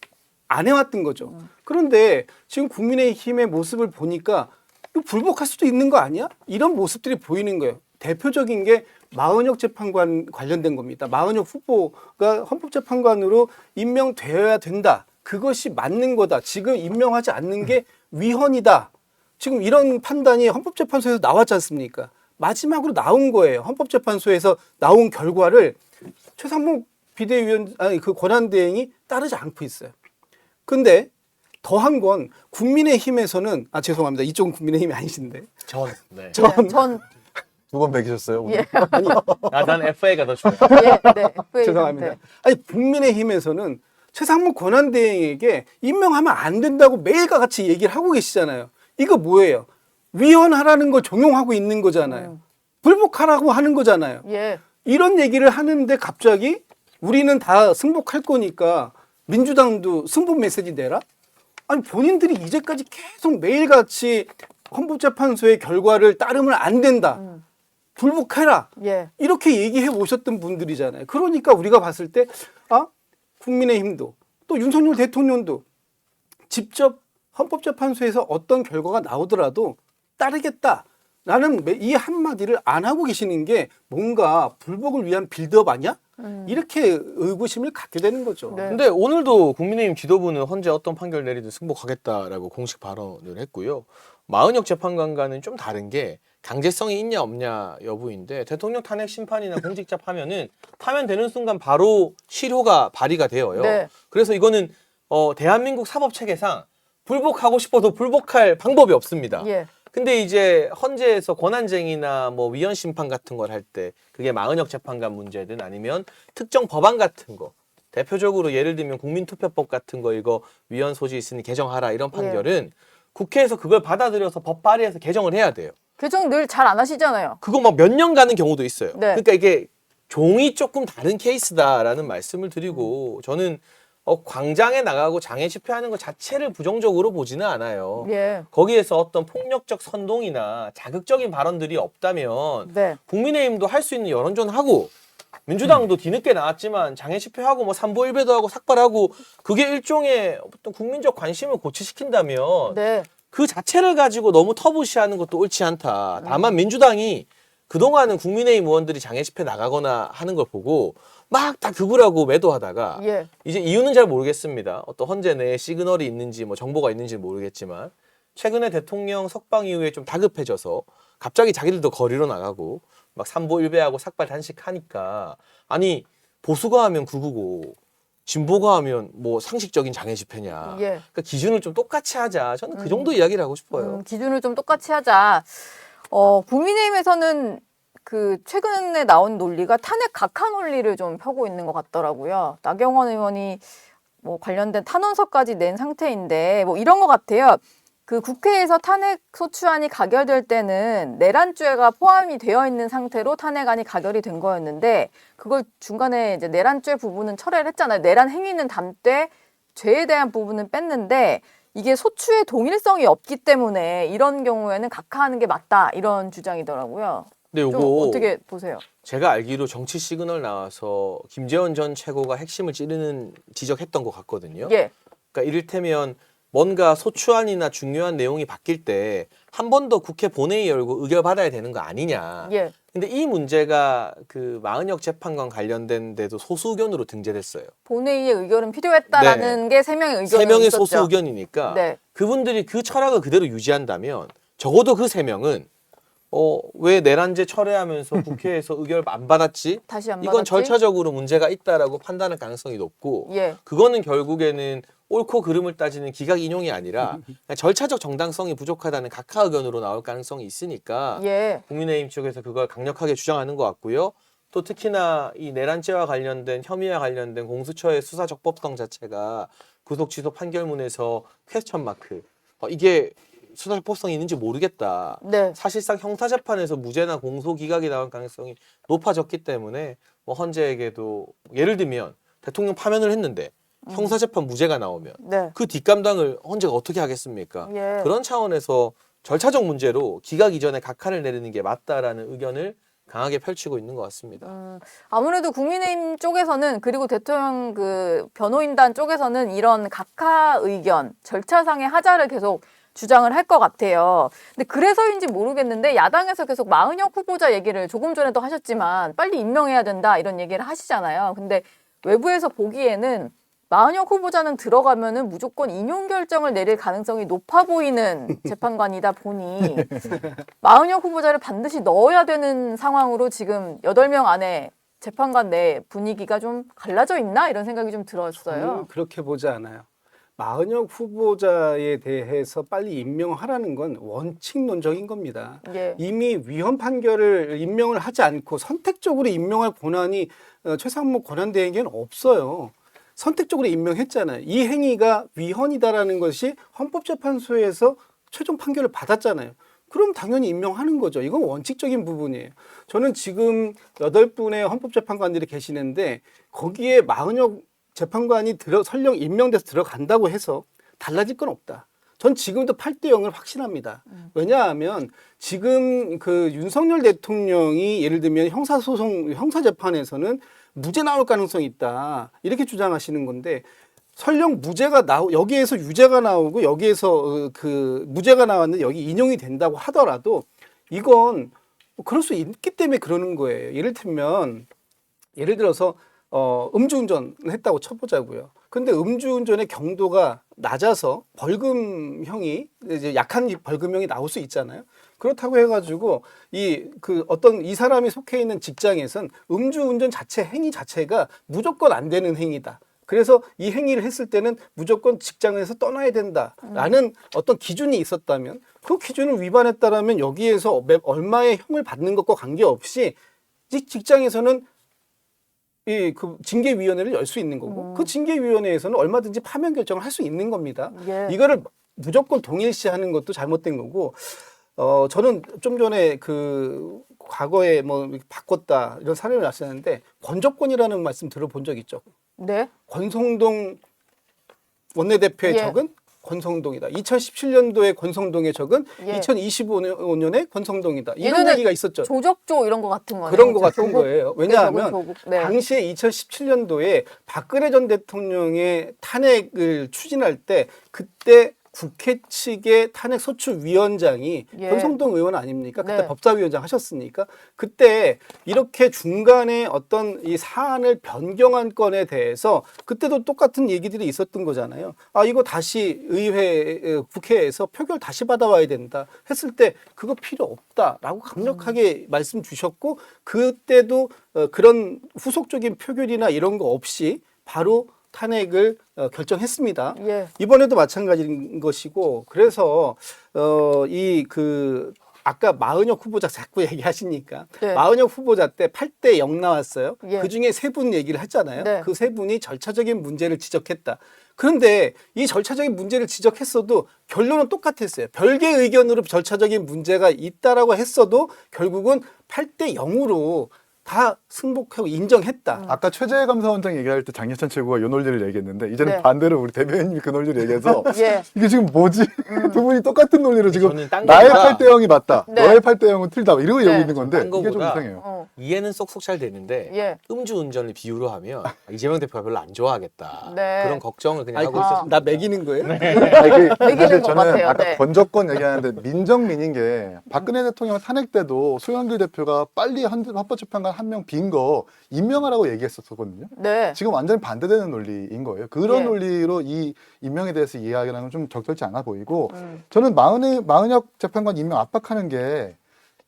안 해왔던 거죠. 그런데 지금 국민의힘의 모습을 보니까 이거 불복할 수도 있는 거 아니야? 이런 모습들이 보이는 거예요. 대표적인 게 마은혁 재판관 관련된 겁니다. 마은혁 후보가 헌법재판관으로 임명되어야 된다. 그것이 맞는 거다. 지금 임명하지 않는 게 위헌이다. 지금 이런 판단이 헌법재판소에서 나왔지 않습니까? 마지막으로 나온 거예요. 헌법재판소에서 나온 결과를 최상목 비대위원 그 권한대행이 따르지 않고 있어요. 근데 더한 건 국민의힘에서는 죄송합니다. 이쪽은 국민의힘이 아니신데 네. 전 두 번 매기셨어요 오늘? 예. 난 FA가 더 좋아. 예. 네. FA 죄송합니다. 네. 아니 국민의힘에서는 최상목 권한대행에게 임명하면 안 된다고 매일과 같이 얘기를 하고 계시잖아요. 이거 뭐예요? 위헌하라는 걸 종용하고 있는 거잖아요. 불복하라고 하는 거잖아요. 예. 이런 얘기를 하는데 갑자기 우리는 다 승복할 거니까 민주당도 승복 메시지 내라? 아니 본인들이 이제까지 계속 매일같이 헌법재판소의 결과를 따르면 안 된다. 불복해라. 예. 이렇게 얘기해 오셨던 분들이잖아요. 그러니까 우리가 봤을 때 국민의힘도 또 윤석열 대통령도 직접 헌법재판소에서 어떤 결과가 나오더라도 따르겠다라는 이 한마디를 안 하고 계시는 게 뭔가 불복을 위한 빌드업 아니야? 이렇게 의구심을 갖게 되는 거죠. 네. 근데 오늘도 국민의힘 지도부는 헌재 어떤 판결 내리든 승복하겠다라고 공식 발언을 했고요. 마은혁 재판관과는 좀 다른 게 강제성이 있냐 없냐 여부인데 대통령 탄핵 심판이나 공직자 파면은 파면 되는 순간 바로 실효가 발의가 되어요. 네. 그래서 이거는 대한민국 사법 체계상 불복하고 싶어도 불복할 방법이 없습니다. 예. 근데 이제 헌재에서 권한쟁의나 뭐 위헌 심판 같은 걸 할 때 그게 마은혁 재판관 문제든 아니면 특정 법안 같은 거 대표적으로 예를 들면 국민투표법 같은 거 이거 위헌 소지 있으니 개정하라 이런 판결은 국회에서 그걸 받아들여서 법 발의해서 개정을 해야 돼요. 개정 늘 잘 안 하시잖아요. 그거 막 몇 년 가는 경우도 있어요. 네. 그러니까 이게 종이 조금 다른 케이스다라는 말씀을 드리고 저는 광장에 나가고 장애 집회하는 것 자체를 부정적으로 보지는 않아요. 예. 거기에서 어떤 폭력적 선동이나 자극적인 발언들이 없다면 네. 국민의힘도 할 수 있는 여론전하고 민주당도 뒤늦게 나왔지만 장애 집회하고 뭐 삼보일배도 하고 삭발하고 그게 일종의 어떤 국민적 관심을 고취시킨다면 네. 그 자체를 가지고 너무 터부시하는 것도 옳지 않다. 다만 민주당이 그동안은 국민의힘 의원들이 장애 집회 나가거나 하는 걸 보고 막 다 극우라고 매도하다가 예. 이제 이유는 잘 모르겠습니다. 어떤 헌재 내에 시그널이 있는지 뭐 정보가 있는지 모르겠지만 최근에 대통령 석방 이후에 좀 다급해져서 갑자기 자기들도 거리로 나가고 막 삼보일배하고 삭발 단식하니까 아니 보수가 하면 극우고 진보가 하면 뭐 상식적인 장애 집회냐. 예. 그러니까 기준을 좀 똑같이 하자. 저는 그 정도 이야기를 하고 싶어요. 기준을 좀 똑같이 하자. 국민의힘에서는 그 최근에 나온 논리가 탄핵 각하 논리를 좀 펴고 있는 것 같더라고요. 나경원 의원이 뭐 관련된 탄원서까지 낸 상태인데 뭐 이런 것 같아요. 그 국회에서 탄핵 소추안이 가결될 때는 내란죄가 포함이 되어 있는 상태로 탄핵안이 가결이 된 거였는데 그걸 중간에 이제 내란죄 부분은 철회를 했잖아요. 내란 행위는 담되 죄에 대한 부분은 뺐는데 이게 소추의 동일성이 없기 때문에 이런 경우에는 각하하는 게 맞다 이런 주장이더라고요. 근데 좀 요거 어떻게 보세요? 제가 알기로 정치 시그널 나와서 김재원 전 최고가 핵심을 찌르는 지적했던 것 같거든요. 예. 그러니까 이를테면 뭔가 소추안이나 중요한 내용이 바뀔 때 한 번 더 국회 본회의 열고 의결 받아야 되는 거 아니냐. 예. 근데 이 문제가 그 마은혁 재판관 관련된 데도 소수 의견으로 등재됐어요. 본회의의 의결은 필요했다라는 게 세 명의 의견이 세 명의 있었죠. 소수 의견이니까 네. 그분들이 그 철학을 그대로 유지한다면 적어도 그 세 명은 왜 내란죄 철회하면서 국회에서 의결 안 받았지? 다시 안 이건 받았지? 절차적으로 문제가 있다라고 판단할 가능성이 높고 예. 그거는 결국에는 옳고 그름을 따지는 기각 인용이 아니라 그냥 절차적 정당성이 부족하다는 각하 의견으로 나올 가능성이 있으니까 예. 국민의힘 쪽에서 그걸 강력하게 주장하는 것 같고요. 또 특히나 이 내란죄와 관련된 혐의와 관련된 공수처의 수사 적법성 자체가 구속 취소 판결문에서 퀘스천 마크. 이게 수사 적법성이 있는지 모르겠다. 네. 사실상 형사재판에서 무죄나 공소 기각이 나올 가능성이 높아졌기 때문에 뭐 헌재에게도 예를 들면 대통령 파면을 했는데 형사재판 무죄가 나오면 네. 그 뒷감당을 헌재가 어떻게 하겠습니까? 예. 그런 차원에서 절차적 문제로 기각 이전에 각하를 내리는 게 맞다라는 의견을 강하게 펼치고 있는 것 같습니다. 아무래도 국민의힘 쪽에서는 그리고 대통령 그 변호인단 쪽에서는 이런 각하 의견, 절차상의 하자를 계속 주장을 할 것 같아요. 근데 그래서인지 모르겠는데 야당에서 계속 마은혁 후보자 얘기를 조금 전에도 하셨지만 빨리 임명해야 된다 이런 얘기를 하시잖아요. 근데 외부에서 보기에는 마은혁 후보자는 들어가면은 무조건 인용 결정을 내릴 가능성이 높아 보이는 재판관이다 보니 마은혁 후보자를 반드시 넣어야 되는 상황으로 지금 8명 안에 재판관 내 분위기가 좀 갈라져 있나 이런 생각이 좀 들었어요. 저는 그렇게 보지 않아요. 마은혁 후보자에 대해서 빨리 임명하라는 건 원칙론적인 겁니다. 예. 이미 위헌 판결을 임명을 하지 않고 선택적으로 임명할 권한이 최상목 권한대행에는 없어요. 선택적으로 임명했잖아요. 이 행위가 위헌이다라는 것이 헌법재판소에서 최종 판결을 받았잖아요. 그럼 당연히 임명하는 거죠. 이건 원칙적인 부분이에요. 저는 지금 8분의 헌법재판관들이 계시는데 거기에 마은혁 재판관이 설령 임명돼서 들어간다고 해서 달라질 건 없다. 전 지금도 8대 0을 확신합니다. 왜냐하면 지금 그 윤석열 대통령이 예를 들면 형사재판에서는 무죄 나올 가능성이 있다. 이렇게 주장하시는 건데 설령 무죄가 여기에서 유죄가 나오고 여기에서 그 무죄가 나왔는데 여기 인용이 된다고 하더라도 이건 그럴 수 있기 때문에 그러는 거예요. 예를 들어서 음주운전 했다고 쳐보자고요. 근데 음주운전의 경도가 낮아서 벌금형이 이제 약한 벌금형이 나올 수 있잖아요. 그렇다고 해가지고 이 사람이 속해 있는 직장에선 음주운전 행위 자체가 무조건 안 되는 행위다. 그래서 이 행위를 했을 때는 무조건 직장에서 떠나야 된다라는 어떤 기준이 있었다면 그 기준을 위반했다라면 여기에서 얼마의 형을 받는 것과 관계없이 직장에서는 그 징계위원회를 열 수 있는 거고 그 징계위원회에서는 얼마든지 파면 결정을 할 수 있는 겁니다. 예. 이거를 무조건 동일시하는 것도 잘못된 거고 저는 좀 전에 그 과거에 뭐 바꿨다 이런 사례를 났었는데 권조권이라는 말씀 들어본 적 있죠? 네. 권성동 원내대표의 예. 적은 권성동이다. 2017년도에 권성동의 적은 예. 2025년에 권성동이다. 이런 예전에 얘기가 있었죠. 조적조 이런 거 같은 거네요. 그런 거 같은 조국, 거예요. 왜냐하면 조국. 네. 당시에 2017년도에 박근혜 전 대통령의 탄핵을 추진할 때 그때 국회 측의 탄핵소추위원장이 예. 권성동 의원 아닙니까? 그때 네. 법사위원장 하셨으니까 그때 이렇게 중간에 어떤 이 사안을 변경한 건에 대해서 그때도 똑같은 얘기들이 있었던 거잖아요. 이거 다시 국회에서 표결 다시 받아와야 된다 했을 때 그거 필요 없다라고 강력하게 말씀 주셨고 그때도 그런 후속적인 표결이나 이런 거 없이 바로 탄핵을 결정했습니다. 예. 이번에도 마찬가지인 것이고 그래서 아까 마은혁 후보자 자꾸 얘기하시니까 네. 마은혁 후보자 때 8대 0 나왔어요. 예. 그중에 3분 얘기를 했잖아요. 네. 그 3분이 절차적인 문제를 지적했다. 그런데 이 절차적인 문제를 지적했어도 결론은 똑같았어요. 별개의 의견으로 절차적인 문제가 있다라고 했어도 결국은 8대 0으로 다 승복하고 인정했다. 아까 최재 감사원장 얘기할 때 장예찬 최고가 이 논리를 얘기했는데 이제는 네. 반대로 우리 대변인이 그 논리를 얘기해서 예. 이게 지금 뭐지? 두 분이 똑같은 논리로 지금 저는 딴 나의 거보다 8대 0이 맞다. 네. 너의 8대 0은 틀리다. 이러고 네. 얘기하고 있는 건데 딴 이게 좀 거보다 이상해요. 어. 이해는 쏙쏙 잘 되는데 예. 음주운전을 비유로 하면 이재명 대표가 별로 안 좋아하겠다. 네. 그런 걱정을 그냥 아니, 하고 그, 있었습니다. 나 매기는 거예요? 아니, 매기는 사실 것 저는 같아요. 아까 네. 건조권 얘기하는데 민정민인 게 박근혜 대통령 탄핵 때도 송영길 대표가 빨리 헌법재판관 한 명 빈 거 임명하라고 얘기했었거든요. 네. 지금 완전히 반대되는 논리인 거예요. 그런 예. 논리로 이 임명에 대해서 이해하기는 건 좀 적절치 않아 보이고 음. 저는 마은혁 재판관 임명 압박하는 게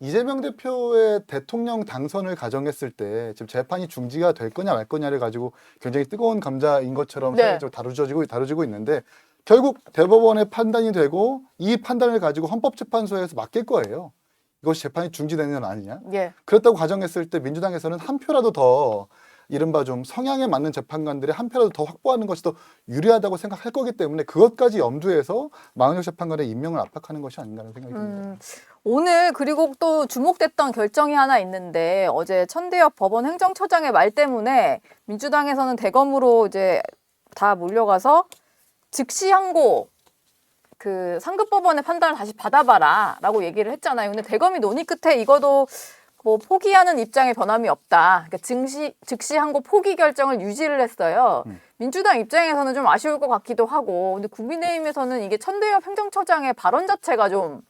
이재명 대표의 대통령 당선을 가정했을 때 지금 재판이 중지가 될 거냐 말 거냐를 가지고 굉장히 뜨거운 감자인 것처럼 네. 사회적으로 다루어지고 있는데 결국 대법원의 판단이 되고 이 판단을 가지고 헌법재판소에서 맡길 거예요. 이것이 재판이 중지되는 건 아니냐. 예. 그렇다고 가정했을 때 민주당에서는 한 표라도 더 이른바 좀 성향에 맞는 재판관들의 한 표라도 더 확보하는 것이 더 유리하다고 생각할 거기 때문에 그것까지 염두해서 마은혁 재판관의 임명을 압박하는 것이 아닌가라는 생각이 듭니다. 오늘 그리고 또 주목됐던 결정이 하나 있는데 어제 천대엽 법원 행정처장의 말 때문에 민주당에서는 대검으로 이제 다 몰려가서 즉시 항고 그 상급법원의 판단을 다시 받아봐라라고 얘기를 했잖아요. 근데 대검이 논의 끝에 이거도 뭐 포기하는 입장에 변함이 없다. 그러니까 즉시 항고 포기 결정을 유지를 했어요. 민주당 입장에서는 좀 아쉬울 것 같기도 하고, 근데 국민의힘에서는 이게 천대엽 행정처장의 발언 자체가 좀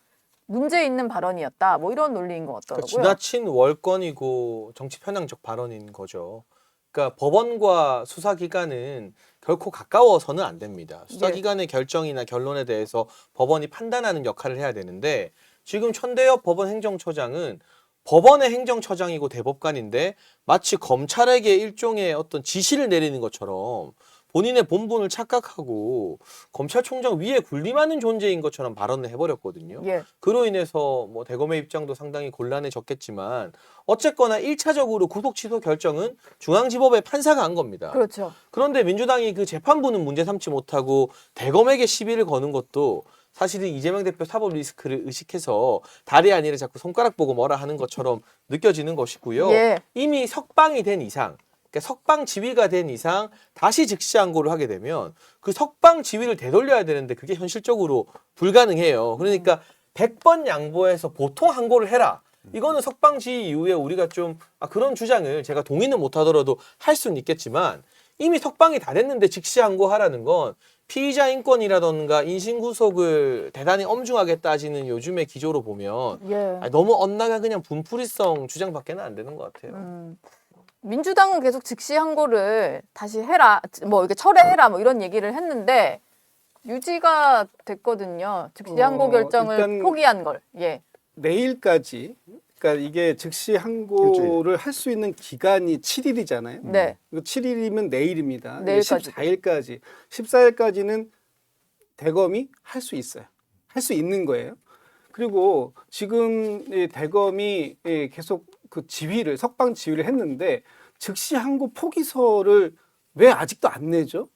문제 있는 발언이었다. 뭐 이런 논리인 것 같더라고요. 그러니까 지나친 월권이고 정치 편향적 발언인 거죠. 그러니까 법원과 수사기관은 결코 가까워서는 안 됩니다. 수사기관의 결정이나 결론에 대해서 법원이 판단하는 역할을 해야 되는데 지금 천대엽 법원 행정처장은 법원의 행정처장이고 대법관인데 마치 검찰에게 일종의 어떤 지시를 내리는 것처럼 본인의 본분을 착각하고 검찰총장 위에 군림하는 존재인 것처럼 발언을 해버렸거든요. 예. 그로 인해서 뭐 대검의 입장도 상당히 곤란해졌겠지만 어쨌거나 1차적으로 구속 취소 결정은 중앙지법의 판사가 한 겁니다. 그렇죠. 그런데 민주당이 그 재판부는 문제 삼지 못하고 대검에게 시비를 거는 것도 사실은 이재명 대표 사법 리스크를 의식해서 다리 아니를 자꾸 손가락 보고 뭐라 하는 것처럼 느껴지는 것이고요. 예. 이미 석방이 된 이상, 그러니까 석방 지위가 된 이상 다시 즉시 항고를 하게 되면 그 석방 지위를 되돌려야 되는데 그게 현실적으로 불가능해요. 그러니까 100번 양보해서 보통 항고를 해라. 이거는 석방 지위 이후에 우리가 좀 그런 주장을 제가 동의는 못하더라도 할 수는 있겠지만 이미 석방이 다 됐는데 즉시 항고하라는 건 피의자 인권이라던가 인신구속을 대단히 엄중하게 따지는 요즘의 기조로 보면 예. 너무 엇나간 그냥 분풀이성 주장밖에는 안 되는 것 같아요. 민주당은 계속 즉시 항고를 다시 해라, 뭐 이렇게 철회해라, 뭐 이런 얘기를 했는데 유지가 됐거든요. 즉시 항고 결정을 일단 포기한 걸. 예. 내일까지, 그러니까 이게 즉시 항고를 할 수 있는 기간이 7일이잖아요. 네. 7일이면 내일입니다. 내일까지. 14일까지. 14일까지는 대검이 할 수 있어요. 할 수 있는 거예요. 그리고 지금 이 대검이 계속 그 지휘를, 석방 지휘를 했는데 즉시 항고 포기서를 왜 아직도 안 내죠?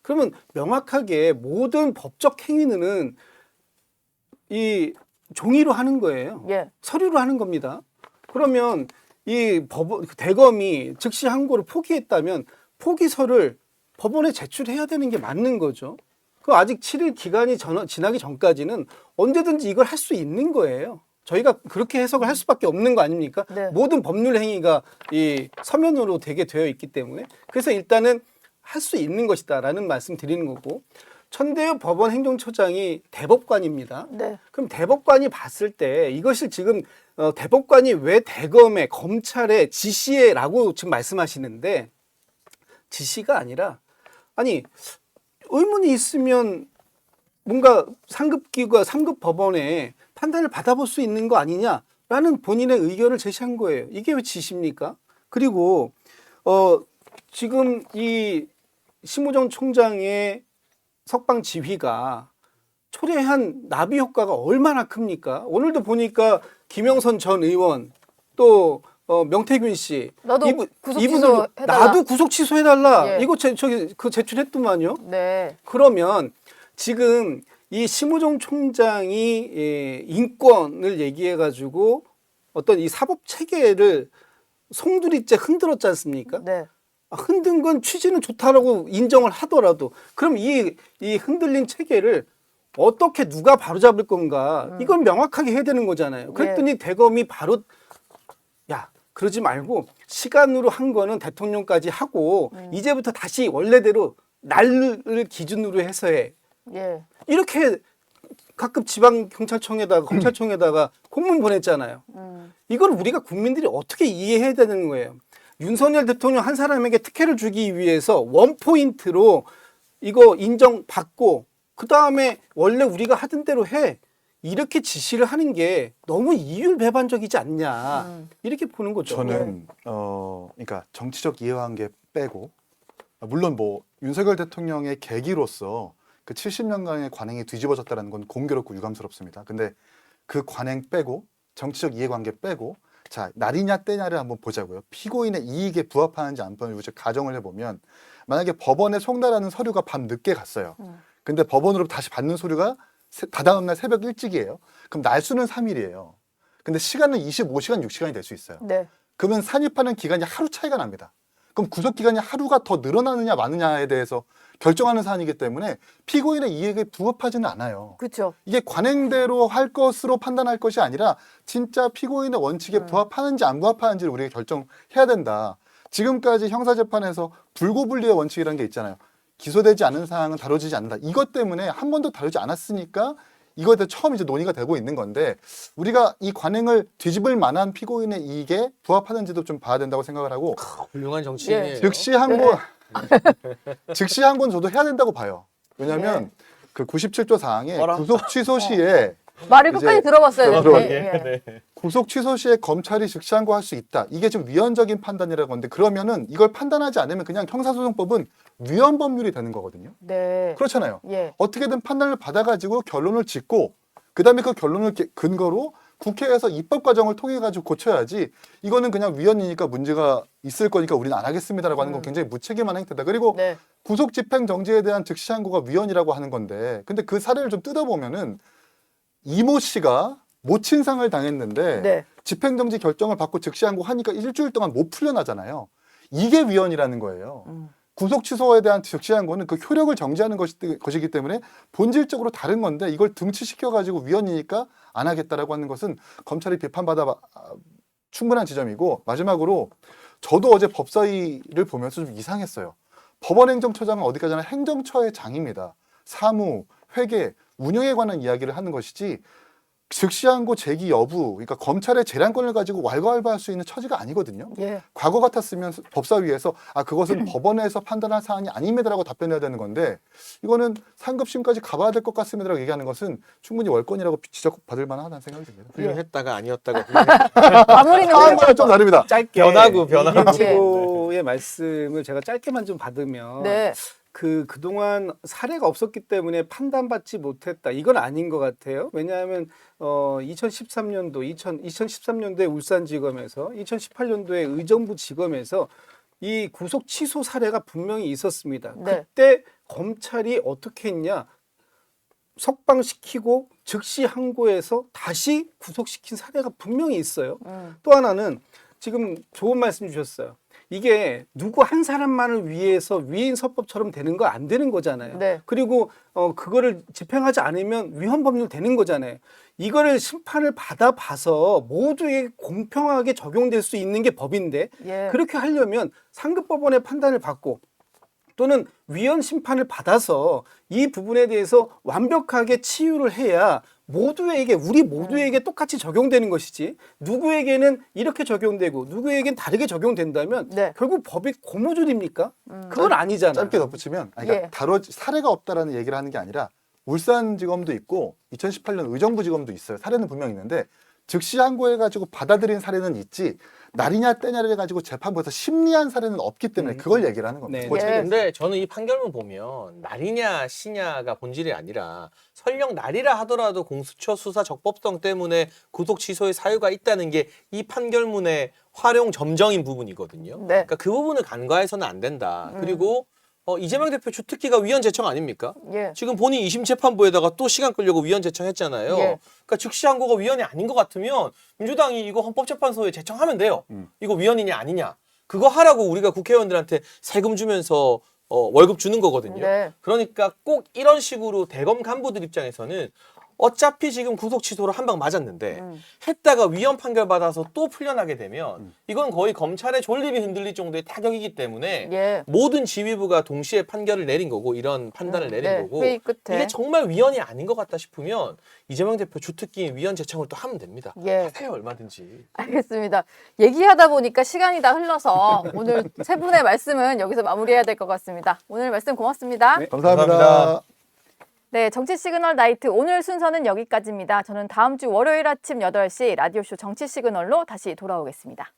그러면 명확하게 모든 법적 행위는 이 종이로 하는 거예요. 예. 서류로 하는 겁니다. 그러면 이 대검이 즉시 항고를 포기했다면 포기서를 법원에 제출해야 되는 게 맞는 거죠. 그 아직 7일 기간이 지나기 전까지는 언제든지 이걸 할 수 있는 거예요. 저희가 그렇게 해석을 할 수밖에 없는 거 아닙니까? 네. 모든 법률 행위가 이 서면으로 되게 되어 있기 때문에 그래서 일단은 할 수 있는 것이다라는 말씀 드리는 거고 천대엽 법원 행정처장이 대법관입니다. 네. 그럼 대법관이 봤을 때 이것을 지금 대법관이 왜 대검에 검찰에 지시해라고 지금 말씀하시는데 지시가 아니라 아니 의문이 있으면 뭔가 상급기관, 상급법원에 판단을 받아볼 수 있는 거 아니냐라는 본인의 의견을 제시한 거예요. 이게 왜 지시입니까? 그리고 지금 이 심우정 총장의 석방 지휘가 초래한 나비 효과가 얼마나 큽니까? 오늘도 보니까 김영선 전 의원 또 명태균 씨 나도 구속 이분들 취소해달라. 나도 구속 취소해달라. 예. 이거 그 제출했더만요. 네. 그러면 지금 이 심우정 총장이 인권을 얘기해가지고 어떤 이 사법 체계를 송두리째 흔들었지 않습니까? 네. 흔든 건 취지는 좋다라고 인정을 하더라도 그럼 이 흔들린 체계를 어떻게 누가 바로잡을 건가 이건 명확하게 해야 되는 거잖아요. 그랬더니 대검이 바로 야 그러지 말고 시간으로 한 거는 대통령까지 하고 이제부터 다시 원래대로 날을 기준으로 해서 해. 예. 이렇게 각급 지방 경찰청에다가 검찰청에다가 공문 보냈잖아요. 이걸 우리가 국민들이 어떻게 이해해야 되는 거예요. 윤석열 대통령 한 사람에게 특혜를 주기 위해서 원포인트로 이거 인정받고 그 다음에 원래 우리가 하던 대로 해. 이렇게 지시를 하는 게 너무 이율배반적이지 않냐. 이렇게 보는 거죠. 저는 그러니까 정치적 이해관계 빼고 물론 뭐 윤석열 대통령의 계기로서 그 70년간의 관행이 뒤집어졌다는 건 공교롭고 유감스럽습니다. 근데 그 관행 빼고 정치적 이해관계 빼고 자 날이냐 때냐를 한번 보자고요. 피고인의 이익에 부합하는지 안 부합하는지 가정을 해보면 만약에 법원에 송달하는 서류가 밤 늦게 갔어요. 근데 법원으로 다시 받는 서류가 다다음 날 새벽 일찍이에요. 그럼 날수는 3일이에요. 근데 시간은 25시간, 6시간이 될 수 있어요. 네. 그러면 산입하는 기간이 하루 차이가 납니다. 그럼 구속 기간이 하루가 더 늘어나느냐 마느냐에 대해서 결정하는 사안이기 때문에 피고인의 이익에 부합하지는 않아요. 그렇죠. 이게 관행대로 할 것으로 판단할 것이 아니라 진짜 피고인의 원칙에 부합하는지 안 부합하는지를 우리가 결정해야 된다. 지금까지 형사재판에서 불고불리의 원칙이라는 게 있잖아요. 기소되지 않은 사항은 다뤄지지 않는다. 이것 때문에 한 번도 다루지 않았으니까 이거에 대해 처음 이제 논의가 되고 있는 건데 우리가 이 관행을 뒤집을 만한 피고인의 이익에 부합하는지도 좀 봐야 된다고 생각을 하고 훌륭한 정치인이에요. 즉시 항고 즉시 항고는 저도 해야 된다고 봐요. 왜냐하면 그 97조 사항에 구속 취소 시에 말을 끝까지 이제 들어봤어야 그러게. 되는데. 예. 구속 취소 시에 검찰이 즉시 항고할 수 있다. 이게 좀 위헌적인 판단이라고 하는데 그러면은 이걸 판단하지 않으면 그냥 형사소송법은 위헌 법률이 되는 거거든요. 네. 그렇잖아요. 예. 어떻게든 판단을 받아가지고 결론을 짓고 그다음에 그 결론을 근거로 국회에서 입법 과정을 통해 가지고 고쳐야지 이거는 그냥 위헌이니까 문제가 있을 거니까 우리는 안 하겠습니다라고 하는 건 굉장히 무책임한 행태다. 그리고 네. 구속 집행 정지에 대한 즉시 항고가 위헌이라고 하는 건데 근데 그 사례를 좀 뜯어보면은 이모 씨가 모친상을 당했는데 네. 집행 정지 결정을 받고 즉시 항고 하니까 일주일 동안 못 풀려나잖아요. 이게 위헌이라는 거예요. 구속 취소에 대한 즉시 항고는 그 효력을 정지하는 것이기 때문에 본질적으로 다른 건데 이걸 등치시켜가지고 위헌이니까 안 하겠다라고 하는 것은 검찰이 비판받아 충분한 지점이고 마지막으로 저도 어제 법사위를 보면서 좀 이상했어요. 법원행정처장은 어디까지나 행정처의 장입니다. 사무, 회계, 운영에 관한 이야기를 하는 것이지 즉시 항고 제기 여부, 그러니까 검찰의 재량권을 가지고 왈가왈부할 수 있는 처지가 아니거든요. 예. 과거 같았으면 법사위에서 그것은 법원에서 판단할 사안이 아닙니다라고 답변해야 되는 건데 이거는 상급심까지 가봐야 될 것 같습니다라고 얘기하는 것은 충분히 월권이라고 지적받을 만하다는 생각이 듭니다. 훌륭했다가 아니었다가 마무리는 상황과는 좀 다릅니다. 짧게 변하고. 최고의 말씀을 제가 짧게만 좀 받으면 네. 그동안 사례가 없었기 때문에 판단받지 못했다. 이건 아닌 것 같아요. 왜냐하면 2013년도에 울산지검에서 2018년도에 의정부지검에서 이 구속 취소 사례가 분명히 있었습니다. 네. 그때 검찰이 어떻게 했냐. 석방시키고 즉시 항고해서 다시 구속시킨 사례가 분명히 있어요. 또 하나는 지금 좋은 말씀 주셨어요. 이게 누구 한 사람만을 위해서 위인 서법처럼 되는 거 안 되는 거잖아요. 네. 그리고 그거를 집행하지 않으면 위헌 법률 되는 거잖아요. 이거를 심판을 받아봐서 모두에게 공평하게 적용될 수 있는 게 법인데 예. 그렇게 하려면 상급법원의 판단을 받고 또는 위헌 심판을 받아서 이 부분에 대해서 완벽하게 치유를 해야 모두에게 우리 모두에게 똑같이 적용되는 것이지 누구에게는 이렇게 적용되고 누구에게는 다르게 적용된다면 네. 결국 법이 고무줄입니까? 그건 아니잖아요. 짧게 덧붙이면 그러니까 예. 사례가 없다라는 얘기를 하는 게 아니라 울산지검도 있고 2018년 의정부지검도 있어요. 사례는 분명히 있는데 즉시 항고해가지고 받아들인 사례는 있지 날이냐 때냐를 해가지고 재판부에서 심리한 사례는 없기 때문에 그걸 얘기를 하는 겁니다. 네. 그걸 예. 근데 저는 이 판결문 보면 날이냐 시냐가 본질이 아니라 설령 날이라 하더라도 공수처 수사 적법성 때문에 구속 취소의 사유가 있다는 게 이 판결문의 활용 점정인 부분이거든요. 네. 그러니까 그 부분을 간과해서는 안 된다. 그리고 이재명 대표 주특기가 위헌 제청 아닙니까? 예. 지금 본인 2심 재판부에다가 또 시간 끌려고 위헌 제청했잖아요. 예. 그러니까 즉시 항고가 위헌이 아닌 것 같으면 민주당이 이거 헌법재판소에 제청하면 돼요. 이거 위헌이냐 아니냐. 그거 하라고 우리가 국회의원들한테 세금 주면서 월급 주는 거거든요. 네. 그러니까 꼭 이런 식으로 대검 간부들 입장에서는 어차피 지금 구속 취소로 한 방 맞았는데 했다가 위헌 판결 받아서 또 풀려나게 되면 이건 거의 검찰의 존립이 흔들릴 정도의 타격이기 때문에 예. 모든 지휘부가 동시에 판결을 내린 거고 이런 판단을 내린 네, 거고 회의 끝에. 이게 정말 위헌이 아닌 것 같다 싶으면 이재명 대표 주특기인 위헌 제청을 또 하면 됩니다. 예. 하세요 얼마든지. 알겠습니다. 얘기하다 보니까 시간이 다 흘러서 오늘 세 분의 말씀은 여기서 마무리해야 될 것 같습니다. 오늘 말씀 고맙습니다. 네. 감사합니다. 감사합니다. 네, 정치 시그널 나이트 오늘 순서는 여기까지입니다. 저는 다음 주 월요일 아침 8시 라디오쇼 정치 시그널로 다시 돌아오겠습니다.